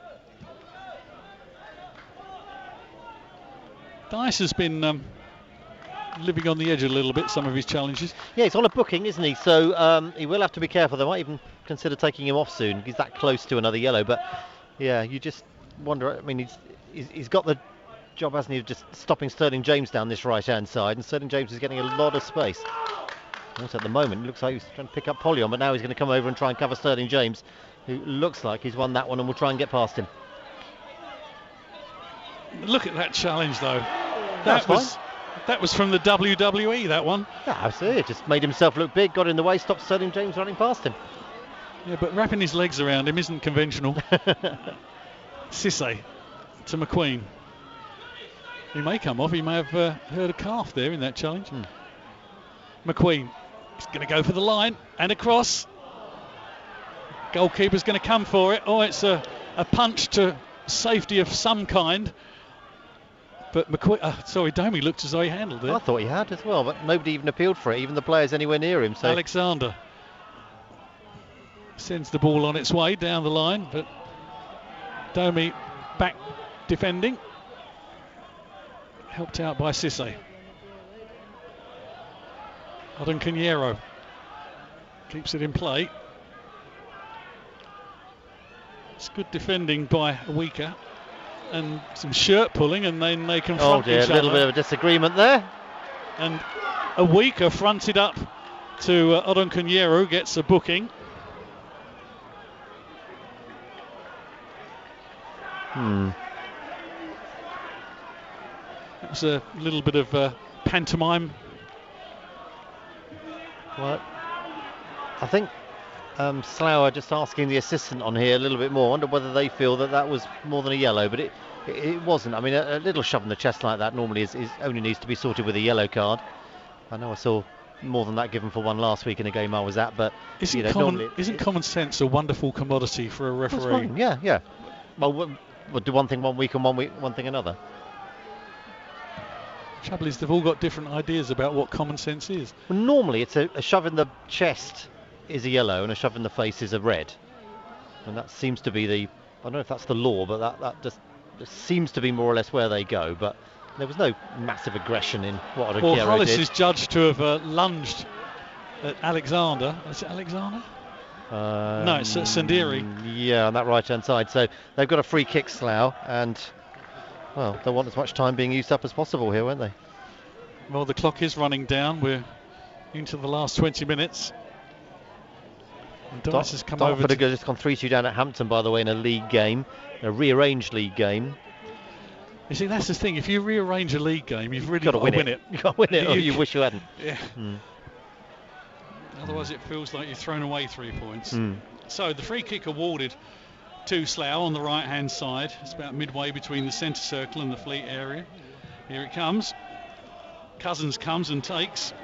Dice has been living on the edge a little bit, some of his challenges. Yeah, he's on a booking, isn't he? So he will have to be careful. They might even consider taking him off soon. He's that close to another yellow. But yeah, you just wonder. I mean, he's got the job, hasn't he, of just stopping Sterling James down this right-hand side. And Sterling James is getting a lot of space. Also at the moment, it looks like he's trying to pick up Polion, but now he's going to come over and try and cover Sterling James, who looks like he's won that one and will try and get past him. Look at that challenge, though. That was That was from the WWE, that one. Yeah, absolutely. Just made himself look big, got in the way, stopped Sterling James running past him. Yeah, but wrapping his legs around him isn't conventional. Cisse to McQueen. He may come off. He may have hurt a calf there in that challenge. McQueen is going to go for the line and across. Goalkeeper's going to come for it. Oh, it's a punch to safety of some kind. But McQueen, Domi looked as though he handled it. I thought he had as well, but nobody even appealed for it, even the players anywhere near him. So Alexander sends the ball on its way down the line, but Domi back defending. Helped out by Cisse. Odunkanyero keeps it in play. It's good defending by Awika and some shirt pulling, and then they confront each other. A little bit of a disagreement there. And Awika fronted up to Odunkanyero, gets a booking. It was a little bit of pantomime. Well, I think Slough are just asking the assistant on here a little bit more. I wonder whether they feel that was more than a yellow, but it wasn't. I mean, a little shove in the chest like that normally is only needs to be sorted with a yellow card. I know I saw more than that given for one last week in a game I was at, but isn't common sense a wonderful commodity for a referee? Yeah. Well, we'll do one thing one week and one thing another. Trouble is, they've all got different ideas about what common sense is. Well, normally it's a shove in the chest is a yellow and a shove in the face is a red, and that seems to be I don't know if that's the law, but that just seems to be more or less where they go. But there was no massive aggression in what Odunkanyero did. Well, Hollis is judged to have lunged at Alexander. Is it Alexander? No, it's Sandiri. Yeah, on that right-hand side. So they've got a free kick, Slough, and well, they want as much time being used up as possible here, won't they? Well, the clock is running down. We're into the last 20 minutes. And Dice has come over. Dartford have just gone 3-2 down at Hampton, by the way, in a league game, a rearranged league game. You see, that's the thing. If you rearrange a league game, you've really got to win it. You've got to win it, or you wish you hadn't. Yeah. Otherwise, it feels like you've thrown away 3 points. So the free kick awarded to Slough on the right-hand side. It's about midway between the centre circle and the Fleet area. Here it comes. Cousins comes and takes.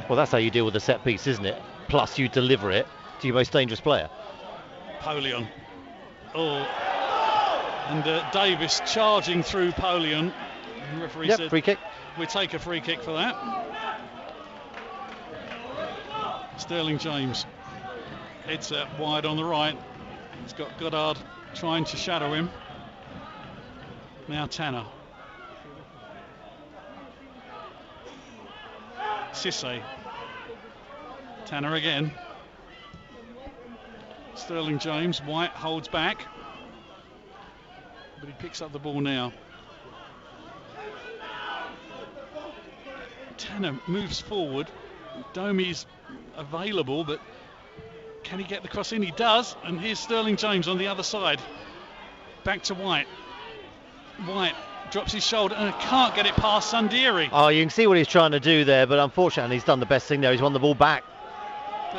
Well, that's how you deal with a set piece, isn't it? Plus, you deliver it to your most dangerous player. Polion. And Davis charging through Polion. The referee said, free kick. We'll take a free kick for that. Sterling James. It's wide on the right. He's got Goddard trying to shadow him. Now Tanner. Cisse. Tanner again. Sterling James. White holds back, but he picks up the ball now. Tanner moves forward. Domi's available, but can he get the cross in? He does, and here's Sterling James on the other side. Back to White. White drops his shoulder and can't get it past Sandiri. Oh, you can see what he's trying to do there, but unfortunately he's done the best thing there. He's won the ball back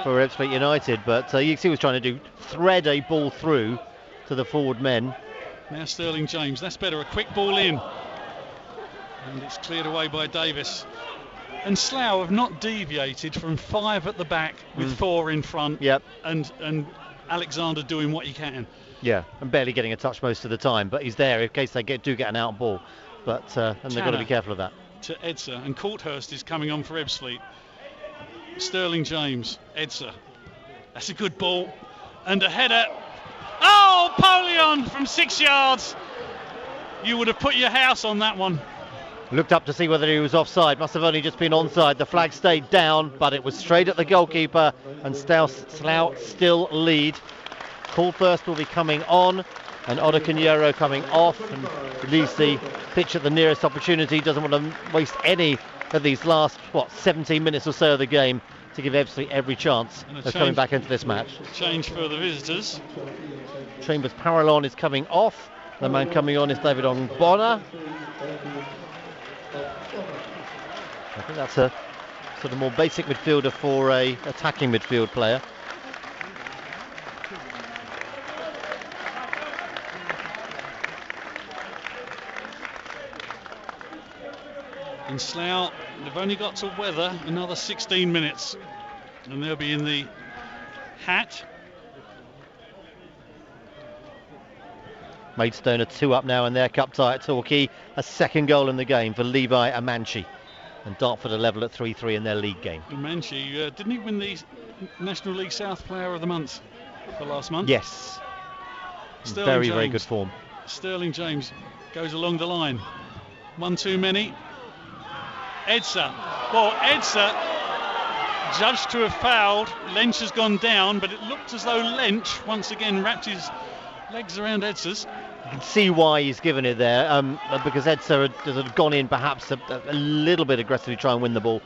for Ebbsfleet United, but you can see what he's trying to do, thread a ball through to the forward men. Now Sterling James, that's better, a quick ball in, and it's cleared away by Davis. And Slough have not deviated from 5 at the back with 4 in front. Yep. And Alexander doing what he can. Yeah, and barely getting a touch most of the time, but he's there in case they do get an out ball. But and they've got to be careful of that. To Edser, and Courthurst is coming on for Ebbsfleet. Sterling James, Edser. That's a good ball. And a header. Oh, Polion from 6 yards. You would have put your house on that one. Looked up to see whether he was offside. Must have only just been onside. The flag stayed down, but it was straight at the goalkeeper, and Slough still lead. Courthurst will be coming on, and Odunkanyero coming off, and leaves the pitch at the nearest opportunity. Doesn't want to waste any of these last 17 minutes or so of the game to give Ebbsfleet every chance of coming back into this match. Change for the visitors. Chambers Parallon is coming off. The man coming on is David Ongbonna. I think that's a sort of more basic midfielder for a attacking midfield player. In Slough, they've only got to weather another 16 minutes, and they'll be in the hat. Maidstone are 2 up now in their cup tie at Torquay. A second goal in the game for Levi Amanchi. And Dartford are level at 3-3 in their league game. Amanchi, didn't he win the National League South Player of the Month for last month? Yes. Very good form. Sterling James goes along the line. One too many. Edser. Well, Edser, judged to have fouled. Lench has gone down, but it looked as though Lench once again wrapped his legs around Edser's. You can see why he's given it there, because Edser had gone in perhaps a little bit aggressively to try and win the ball.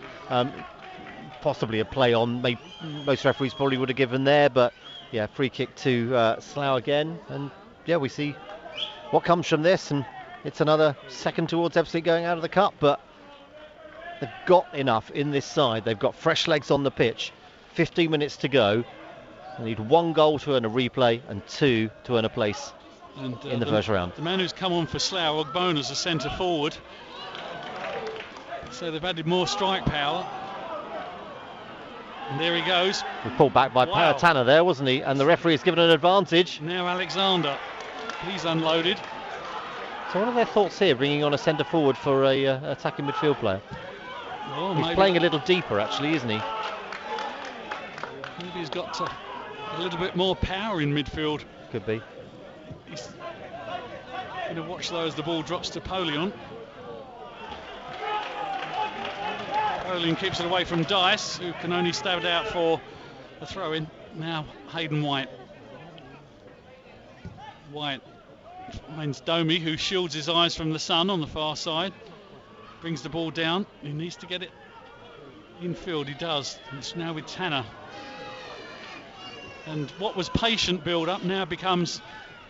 Possibly a play on. Most referees probably would have given there, but yeah, free kick to Slough again. And yeah, we see what comes from this, and it's another second towards Ebbsfleet going out of the cup, but they've got enough in this side. They've got fresh legs on the pitch. 15 minutes to go. They need 1 goal to earn a replay and 2 to earn a place in the first round. The man who's come on for Slough, Ogbone, as a centre forward. So they've added more strike power. And there he goes. He pulled back by Tanner there, wasn't he? And the referee has given an advantage. Now Alexander. He's unloaded. So what are their thoughts here, bringing on a centre forward for a attacking midfield player? Well, he's playing a little deeper, actually, isn't he? Maybe he's got a little bit more power in midfield. Could be. He's going to watch though as the ball drops to Polion. Polion keeps it away from Dice, who can only stab it out for a throw-in. Now Hayden White. White finds Domi, who shields his eyes from the sun on the far side. Brings the ball down. He needs to get it infield. He does. It's now with Tanner. And what was patient build-up now becomes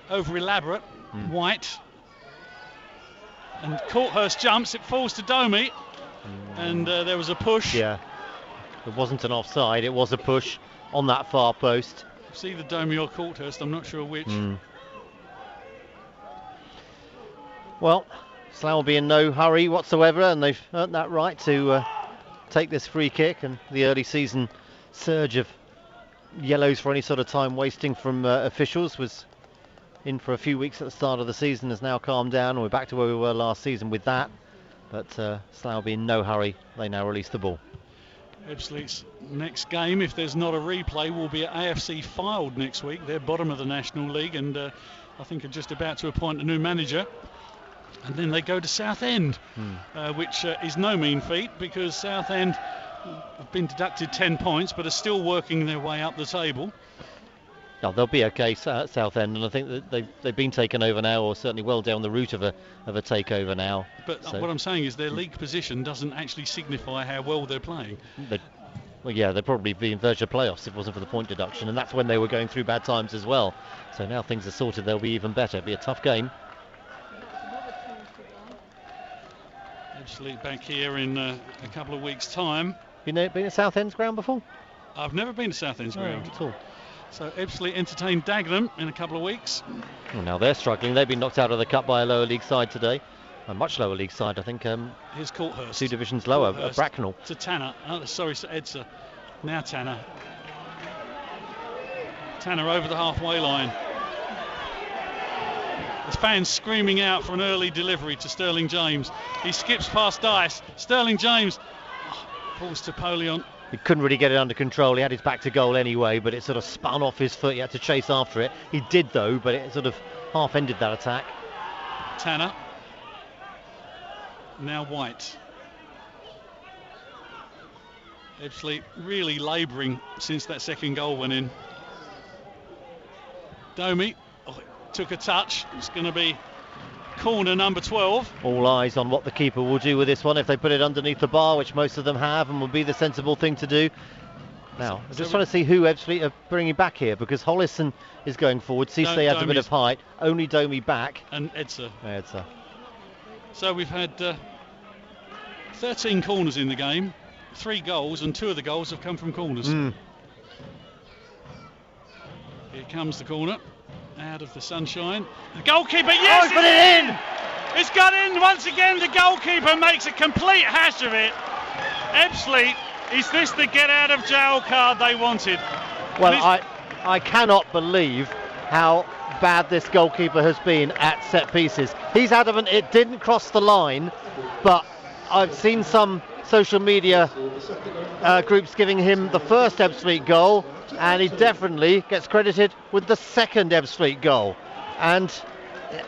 over-elaborate. White. And Courthurst jumps. It falls to Domi. And there was a push. Yeah. It wasn't an offside. It was a push on that far post. It's either Domi or Courthurst. I'm not sure which. Well, Slough will be in no hurry whatsoever, and they've earned that right to take this free kick. And the early season surge of yellows for any sort of time wasting from officials was in for a few weeks at the start of the season, has now calmed down, and we're back to where we were last season with that. But Slough will be in no hurry. They now release the ball. Ebbsfleet's next game, if there's not a replay, will be at AFC Fylde next week. They're bottom of the National League, and I think are just about to appoint a new manager. And then they go to Southend, which is no mean feat, because Southend have been deducted 10 points but are still working their way up the table. Oh, they'll be okay, Southend, and I think that they've been taken over now, or certainly well down the route of a takeover now. But what I'm saying is their league position doesn't actually signify how well they're playing. Well, yeah, they'd probably be in verge of playoffs if it wasn't for the point deduction, and that's when they were going through bad times as well. So now things are sorted, they'll be even better. It'll be a tough game. Ebbsfleet back here in a couple of weeks' time. Been at Southend's ground before? I've never been to Southend's ground at all. So Ebbsfleet entertain Dagenham in a couple of weeks. Well, now they're struggling. They've been knocked out of the cup by a lower league side today. A much lower league side, I think. Here's Courthurst. 2 divisions lower, Bracknell. To Tanner. Sorry, to Edser. Now Tanner. Tanner over the halfway line. The fans screaming out for an early delivery to Sterling James. He skips past Dice. Sterling James falls to Polion. He couldn't really get it under control. He had his back to goal anyway, but it sort of spun off his foot. He had to chase after it. He did though, but it sort of half-ended that attack. Tanner. Now White. Ebbsfleet really labouring since that second goal went in. Domi took a touch. It's going to be corner number 12. All eyes on what the keeper will do with this one if they put it underneath the bar, which most of them have, and will be the sensible thing to do. Now, I'm just trying to see who Ebbsfleet are bringing back here, because Hollison is going forward. Cisse has a bit of height. Only Domi back. And Edser. Edser. So we've had 13 corners in the game, 3 goals, and 2 of the goals have come from corners. Here comes the corner, out of the sunshine. The goalkeeper, yes! Put it in! It's got in once again. The goalkeeper makes a complete hash of it. Ebbsfleet, is this the get out of jail card they wanted? Well, I cannot believe how bad this goalkeeper has been at set pieces. He's adamant it didn't cross the line, but I've seen some social media groups giving him the first Ebbsfleet goal, and he definitely gets credited with the second Ebbsfleet goal. And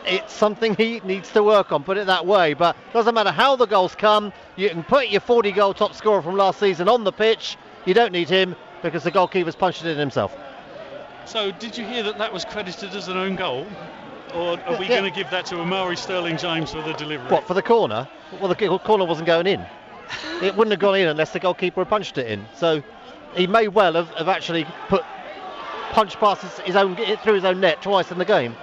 it's something he needs to work on, put it that way. But doesn't matter how the goals come, you can put your 40-goal top scorer from last season on the pitch. You don't need him because the goalkeeper's punched it in himself. So did you hear that was credited as an own goal? Or are we going to give that to Amari Sterling-James for the delivery? What, for the corner? Well, the corner wasn't going in. It wouldn't have gone in unless the goalkeeper had punched it in. So he may well have actually punched past through his own net twice in the game.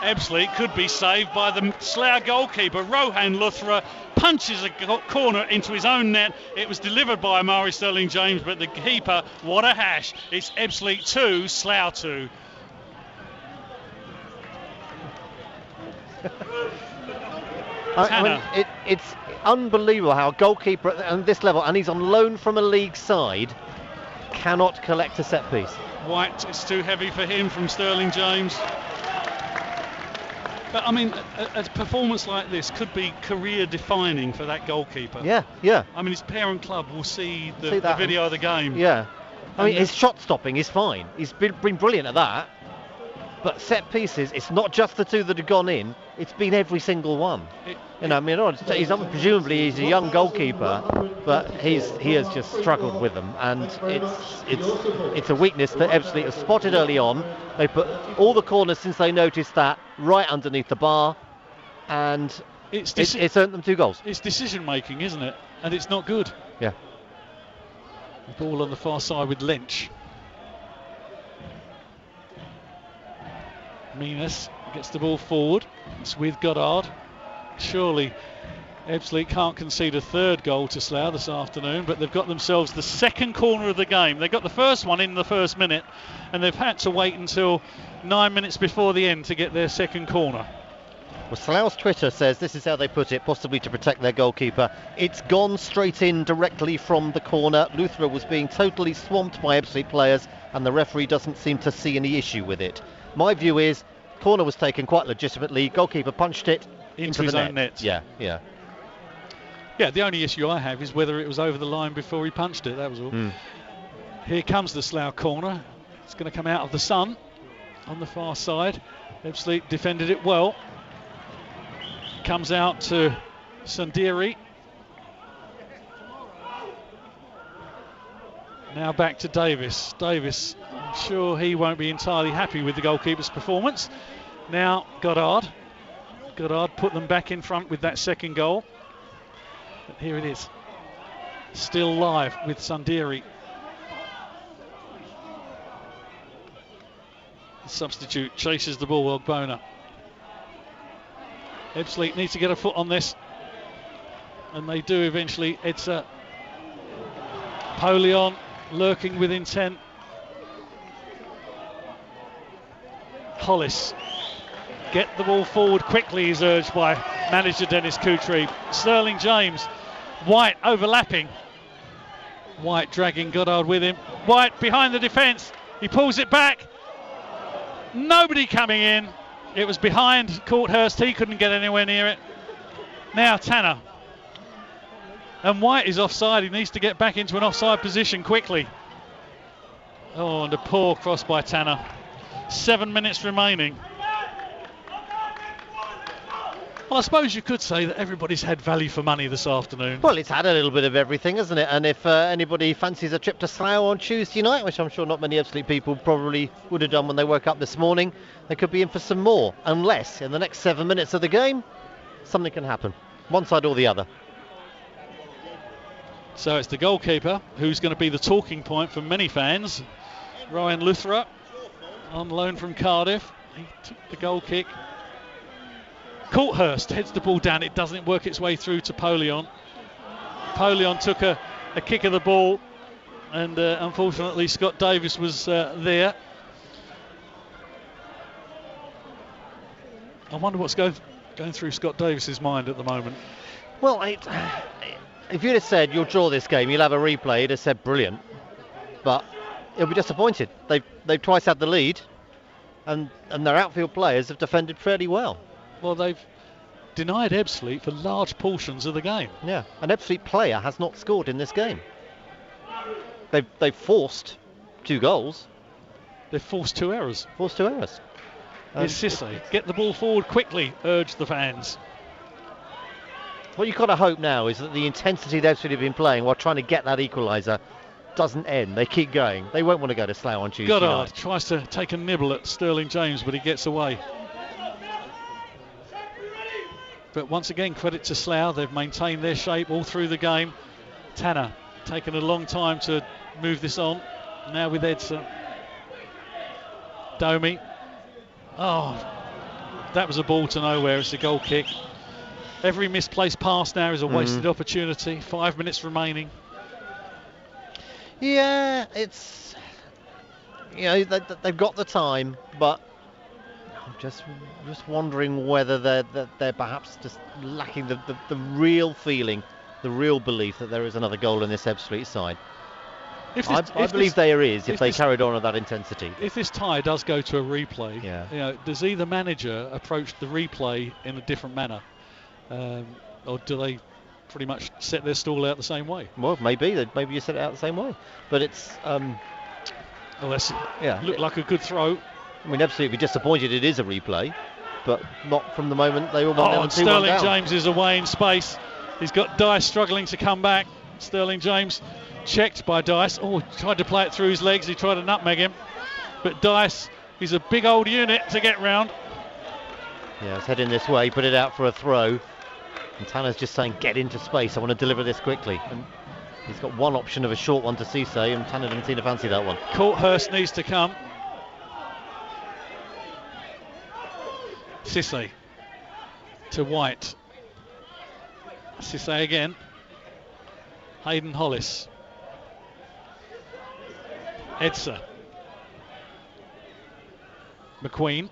Ebbsfleet could be saved by the Slough goalkeeper. Rohan Luthra punches a corner into his own net. It was delivered by Amari Sterling-James, but the keeper, what a hash. It's Ebbsfleet 2, Slough 2. It's unbelievable how a goalkeeper at this level, and he's on loan from a league side, cannot collect a set piece. White, it's too heavy for him from Sterling-James. But I mean, a performance like this could be career defining for that goalkeeper. Yeah. I mean, his parent club will see the video of the game. Yeah. I mean, his shot stopping is fine. He's been brilliant at that. But set pieces, it's not just the 2 that have gone in, it's been every single one. Presumably he's a young goalkeeper, but he has just struggled with them, and it's a weakness that Ebbsfleet have spotted early on. They put all the corners since they noticed that right underneath the bar, and it's earned them 2 goals. It's decision making, isn't it? And it's not good. Yeah. The ball on the far side with Lynch. Minas gets the ball forward. It's with Goddard. Surely Ebbsfleet can't concede a 3rd goal to Slough this afternoon, but they've got themselves the 2nd corner of the game. They got the first one in the first minute, and they've had to wait until 9 minutes before the end to get their 2nd corner. Well, Slough's Twitter says this is how they put it, possibly to protect their goalkeeper. It's gone straight in directly from the corner. Luthra was being totally swamped by Ebbsfleet players, and the referee doesn't seem to see any issue with it. My view is corner was taken quite legitimately. Goalkeeper punched it into his the own net. Yeah. Yeah, the only issue I have is whether it was over the line before he punched it. That was all. Here comes the Slough corner. It's going to come out of the sun on the far side. Ebbsfleet defended it well. Comes out to Sandiri. Now back to Davis. Davis, I'm sure he won't be entirely happy with the goalkeeper's performance. Now Goddard. Goddard put them back in front with that 2nd goal. But here it is. Still live with Sandiri. The substitute chases the ball, Ogbonna. Ebbsfleet needs to get a foot on this. And they do eventually. It's Polion lurking with intent. Hollis, get the ball forward quickly, he's urged by manager Dennis Coutry. Sterling-James, White overlapping. White dragging Goddard with him. White behind the defence, he pulls it back. Nobody coming in. It was behind Courthurst, he couldn't get anywhere near it. Now Tanner. And White is offside. He needs to get back into an offside position quickly. Oh, and a poor cross by Tanner. 7 minutes remaining. Well, I suppose you could say that everybody's had value for money this afternoon. Well, it's had a little bit of everything, hasn't it? And if anybody fancies a trip to Slough on Tuesday night, which I'm sure not many Ebbsfleet people probably would have done when they woke up this morning, they could be in for some more. Unless, in the next 7 minutes of the game, something can happen. One side or the other. So it's the goalkeeper who's going to be the talking point for many fans. Ryan Luthra on loan from Cardiff. He took the goal kick Courthurst heads the ball down. It doesn't work its way through to Polion. Polion took a kick of the ball, and unfortunately Scott Davis was there. I wonder what's going through Scott Davis's mind at the moment. Well, if you'd have said you'll draw this game, you'll have a replay, you'd have said brilliant. But he'll be disappointed. They've twice had the lead, and their outfield players have defended fairly well. Well, they've denied Ebbsfleet for large portions of the game. Yeah, an Ebbsfleet player has not scored in this game. They've forced 2 goals. They've forced 2 errors. Here's Sissay. Get the ball forward quickly, urged the fans. What you've got to hope now is that the intensity they've sort of been playing while trying to get that equaliser doesn't end. They keep going. They won't want to go to Slough on Tuesday Goddard night. tries to take a nibble at Sterling James, but he gets away. But once again, credit to Slough. They've maintained their shape all through the game. Tanner taking a long time to move this on. Now with Edson. Domi. Oh, that was a ball to nowhere. It's a goal kick. Every misplaced pass now is a wasted opportunity. 5 minutes remaining. Yeah, it's, they've got the time, but I'm just wondering whether they're perhaps just lacking the real feeling, the real belief that there is another goal in this Ebbsfleet side. I believe there is if they carried on at that intensity. If this tie does go to a replay, does either manager approach the replay in a different manner, or do they pretty much set their stall out the same way? Well, maybe you set it out the same way, but it's looked like a good throw. I mean, absolutely disappointed it is a replay, but not from the moment they were 1 down. And Sterling James is away in space. He's got Dice struggling to come back. Sterling James checked by Dice. Oh, tried to play it through his legs. He tried to nutmeg him, but Dice, he's a big old unit to get round. Yeah, it's heading this way. Put it out for a throw. And Tanner's just saying, get into space. I want to deliver this quickly. And he's got one option of a short one to Cisse, and Tanner didn't seem to fancy that one. Courthurst needs to come. Cisse to White. Cisse again. Hayden Hollis. Edsa. McQueen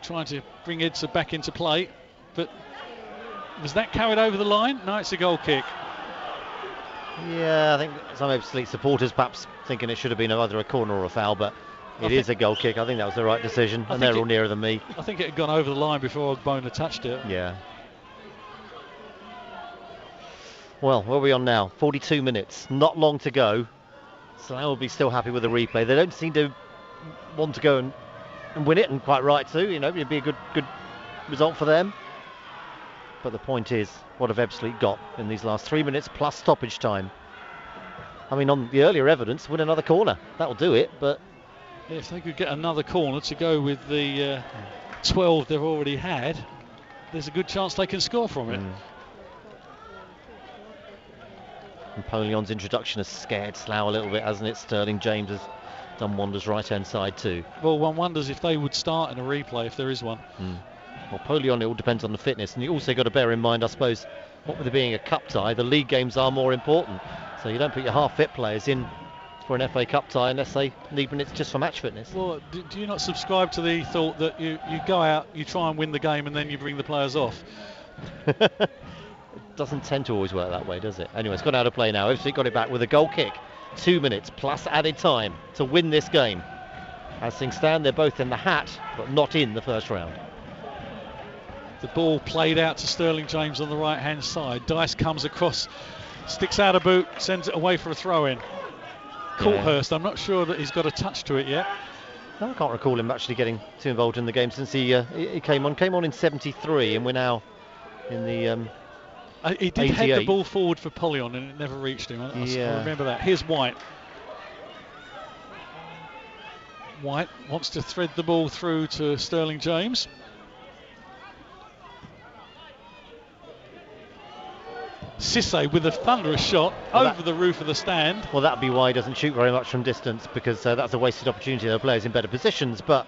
trying to bring Edsa back into play, but was that carried over the line? No, it's a goal kick. Yeah, I think some Ebbsfleet supporters perhaps thinking it should have been either a corner or a foul, but it is a goal kick. I think that was the right decision, and they're all nearer than me. I think it had gone over the line before Ogbonna touched it. Yeah. Well, where are we on now? 42 minutes, not long to go. So I will be still happy with the replay. They don't seem to want to go and win it, and quite right too. It'd be a good result for them. But the point is, what have Ebbsfleet got in these last 3 minutes plus stoppage time? I mean, on the earlier evidence, win another corner. That'll do it, but... If they could get another corner to go with the 12 they've already had, there's a good chance they can score from it. Napoleon's introduction has scared Slough a little bit, hasn't it? Sterling James has done wonders right-hand side too. Well, one wonders if they would start in a replay, if there is one. Well, Polion, it all depends on the fitness, and you also got to bear in mind, I suppose, what with it being a cup tie, the league games are more important. So you don't put your half-fit players in for an FA Cup tie unless they need minutes just for match fitness. Well, do you not subscribe to the thought that you go out, you try and win the game, and then you bring the players off? It doesn't tend to always work that way, does it? Anyway, it's gone out of play now. Ebbsfleet got it back with a goal kick. 2 minutes plus added time to win this game. As things stand, they're both in the hat, but not in the first round. The ball played out to Sterling James on the right-hand side. Dice comes across, sticks out a boot, sends it away for a throw-in. Courthurst, I'm not sure that he's got a touch to it yet. No, I can't recall him actually getting too involved in the game since he came on. Came on in 73, and we're now in the he did 88. head the ball forward for Polion, and it never reached him. I remember that. Here's White. White wants to thread the ball through to Sterling James. Cisse with a thunderous shot over the roof of the stand. Well, that'd be why he doesn't shoot very much from distance, because that's a wasted opportunity. There are players in better positions, but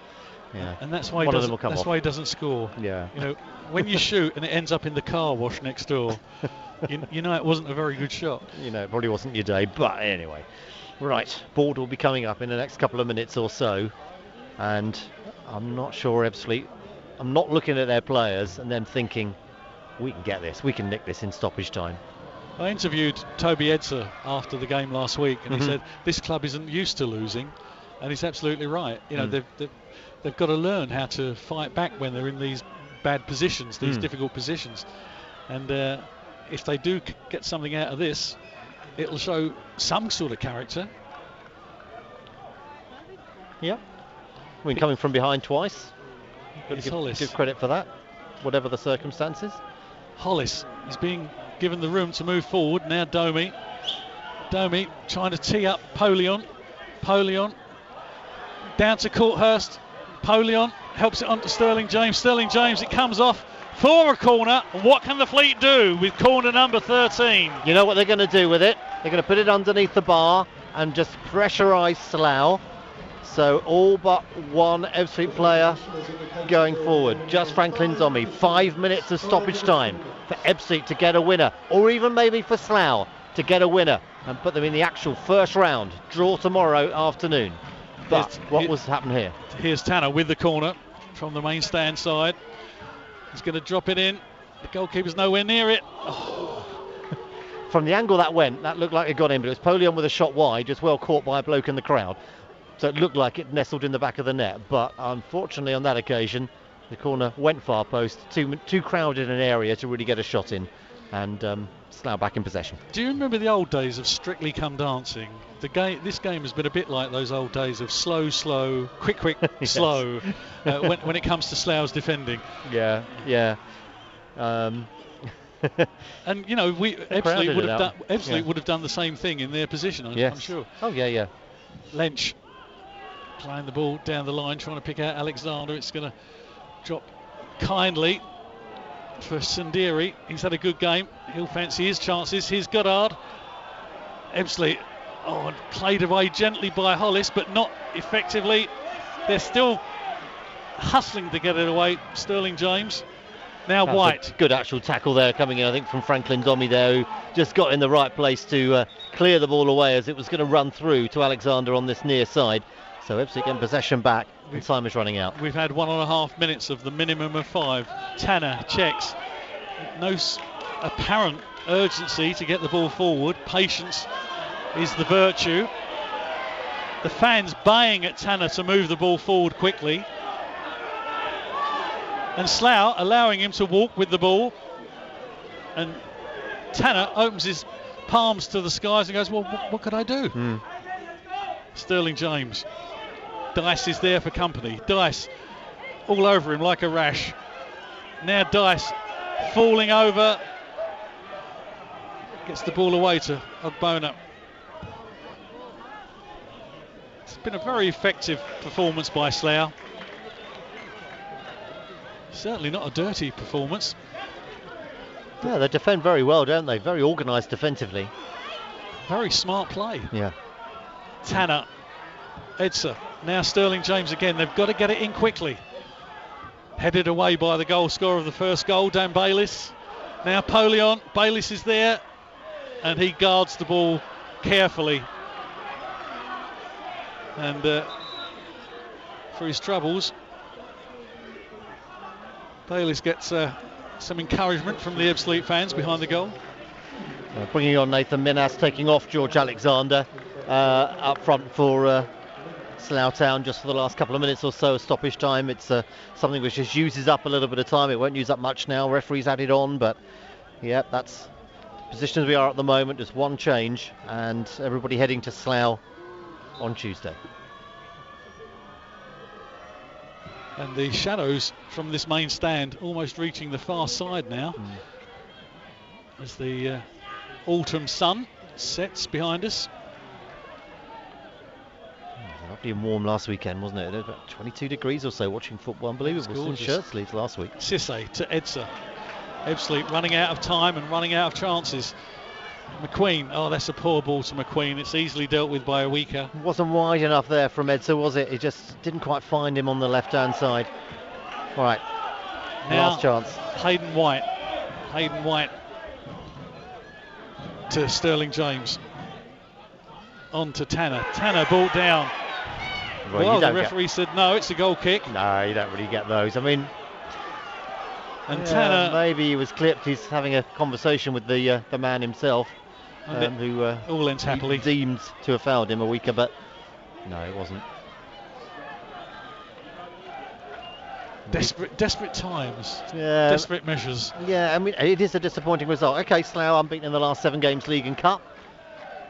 Yeah. And that's why why he doesn't score. Yeah. You know, when you shoot and it ends up in the car wash next door, you know it wasn't a very good shot. You know, it probably wasn't your day, but anyway. Right, board will be coming up in the next couple of minutes or so, and I'm not sure Ebbsfleet. I'm not looking at their players and then thinking, we can get this, we can nick this in stoppage time. I interviewed Toby Edser after the game last week, and he said this club isn't used to losing, and he's absolutely right. You know, they've got to learn how to fight back when they're in these bad positions, these difficult positions, and if they do get something out of this, it'll show some sort of character. Yeah, I mean, coming from behind twice, give credit for that, whatever the circumstances. Hollis is being given the room to move forward. Now Domi trying to tee up Polion down to Courthurst. Polion helps it on to Sterling James, it comes off for a corner. What can the Fleet do with corner number 13? You know what they're going to do with it? They're going to put it underneath the bar and just pressurise Slough. So all but one Ebbsfleet player going forward. Just Franklin Zombie. 5 minutes of stoppage time for Ebbsfleet to get a winner, or even maybe for Slough to get a winner and put them in the actual first round. Draw tomorrow afternoon. But what was happened here? Here's Tanner with the corner from the main stand side. He's going to drop it in. The goalkeeper's nowhere near it. Oh. From the angle that went, that looked like it got in, but it was Polion with a shot wide, just well caught by a bloke in the crowd. So it looked like it nestled in the back of the net. But unfortunately on that occasion, the corner went far post, too crowded an area to really get a shot in. And Slough back in possession. Do you remember the old days of Strictly Come Dancing? This game has been a bit like those old days of slow, quick, Yes. slow, when it comes to Slough's defending. Yeah. And you know, Ebbsfleet would have done the same thing in their position. I'm sure. Oh yeah. Lench playing the ball down the line, trying to pick out Alexander. It's going to drop kindly for Sandiri. He's had a good game. He'll fancy his chances. Here's Goddard. Ebbsfleet played away gently by Hollis, but not effectively. They're still hustling to get it away. Sterling James. Now That's White. Good actual tackle there coming in, I think, from Franklin Domi there, who just got in the right place to clear the ball away as it was going to run through to Alexander on this near side. So Ebbsfleet getting possession back, and time is running out. We've had 1.5 minutes of the minimum of 5. Tanner checks. No apparent urgency to get the ball forward. Patience is the virtue. The fans baying at Tanner to move the ball forward quickly. And Slough allowing him to walk with the ball. And Tanner opens his palms to the skies and goes, well, what could I do? Sterling James. Dice is there for company. Dice all over him like a rash. Now Dice falling over. Gets the ball away to Ogbonna. It's been a very effective performance by Slough. Certainly not a dirty performance. Yeah, they defend very well, don't they? Very organised defensively. Very smart play. Yeah. Tanner, Edser, now Sterling James again. They've got to get it in quickly. Headed away by the goal scorer of the first goal, Dan Bayliss. Now Polion. Bayliss is there, and he guards the ball carefully. And for his troubles, Bayliss gets some encouragement from the Ebbsfleet fans behind the goal. Bringing on Nathan Minas, taking off George Alexander up front for Slough Town just for the last couple of minutes or so of stoppage time. It's something which just uses up a little bit of time. It won't use up much now. Referee's added on, but yeah, that's positions we are at the moment. Just one change, and everybody heading to Slough on Tuesday. And the shadows from this main stand almost reaching the far side now. As the autumn sun sets behind us. Lovely and warm last weekend, wasn't it? About 22 degrees or so watching football. Unbelievable. In shirt sleeves last week. Cisse to Edser. Ebbsfleet running out of time and running out of chances. McQueen, oh, that's a poor ball to McQueen. It's easily dealt with by a weaker. Wasn't wide enough there from Edsa, was it? It just didn't quite find him on the left-hand side. All right, Now, last chance. Hayden White to Sterling James. On to Tanner. Tanner ball down. Well, the referee said no, it's a goal kick. No, you don't really get those. I mean, and Tanner, maybe he was clipped. He's having a conversation with the man himself, who all ends happily deemed to have fouled him a weaker, but no, it wasn't. Desperate times, yeah, desperate measures. Yeah, I mean, it is a disappointing result. Okay, Slough unbeaten in the last 7 games, league and cup.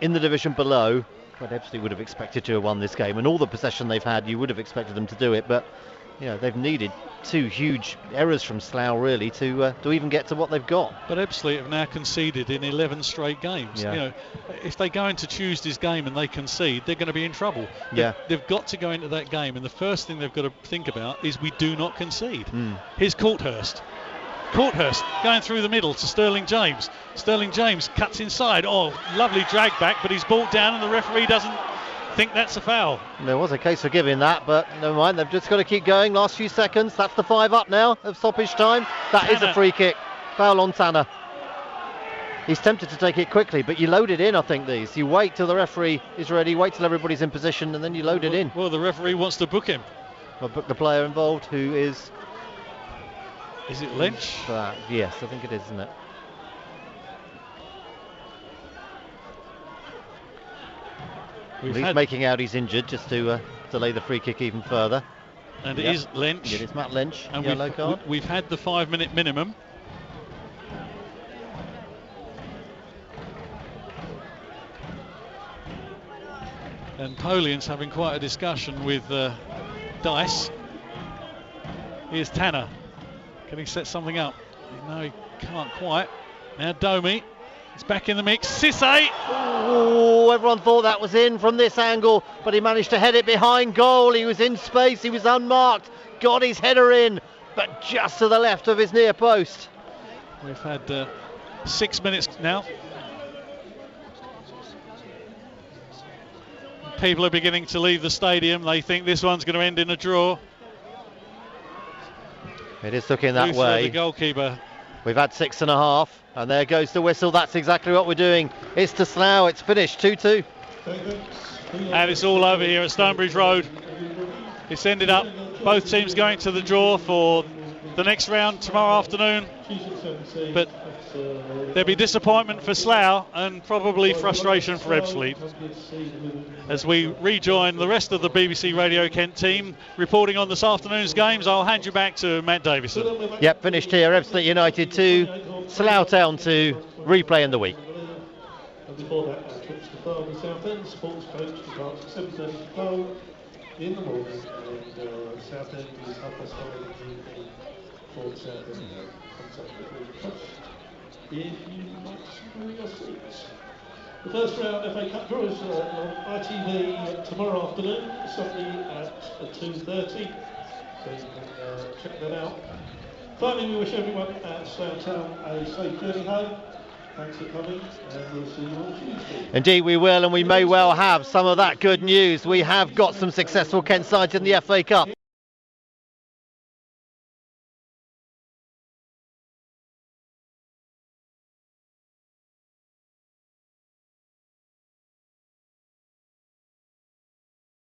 In the division below, but Ebbsfleet would have expected to have won this game, and all the possession they've had, you would have expected them to do it. But they've needed 2 huge errors from Slough really to even get to what they've got. But Ebbsfleet have now conceded in 11 straight games. Yeah. If they go into Tuesday's game and they concede, they're going to be in trouble. They've got to go into that game, and the first thing they've got to think about is we do not concede. Here's Courthurst going through the middle to Sterling James. Sterling James cuts inside. Oh, lovely drag back, but he's brought down and the referee doesn't think that's a foul. There was a case for giving that, but never mind. They've just got to keep going. Last few seconds. That's the 5 up now of stoppage time. That is a free kick. Foul on Tanner. He's tempted to take it quickly, but you load it in, I think, these. You wait till the referee is ready, wait till everybody's in position, and then you load it in. Well, the referee wants to book him. Well, book the player involved, who is... Is it Lynch? Yes, I think it is, isn't it? He's making out he's injured just to delay the free kick even further. And it is Lynch. It is Matt Lynch, and yellow card. We've had the 5-minute minimum. And Polian's having quite a discussion with Dice. Here's Tanner. Can he set something up? No, he can't quite. Now Domi. It's back in the mix. Cisse! Oh, everyone thought that was in from this angle, but he managed to head it behind goal. He was in space. He was unmarked. Got his header in, but just to the left of his near post. We've had 6 minutes now. People are beginning to leave the stadium. They think this one's going to end in a draw. It is looking that way. The goalkeeper. We've had 6.5, and there goes the whistle. That's exactly what we're doing. It's to Slough. It's finished 2-2. And it's all over here at Stonebridge Road. It's ended up both teams going to the draw for the next round tomorrow afternoon. But there'll be disappointment for Slough and probably frustration for Ebbsfleet. As we rejoin the rest of the BBC Radio Kent team reporting on this afternoon's games, I'll hand you back to Matt Davison. Yep, finished here. Ebbsfleet United 2, Slough Town 2. Replay in the week. And before that, trips to Farm Southend, sports coach departs at 7:30 to in the morning, and Southend is 5:30 in the evening for Southend. If you like to secure your seats. The first round FA Cup draw is on ITV tomorrow afternoon, Sunday at 2:30. So you can check that out. Finally, we wish everyone at Slough Town a safe journey home. Thanks for coming, and we'll see you on Tuesday. Indeed we will, and we may well have some of that good news. We have got some successful Kent sides in the FA Cup.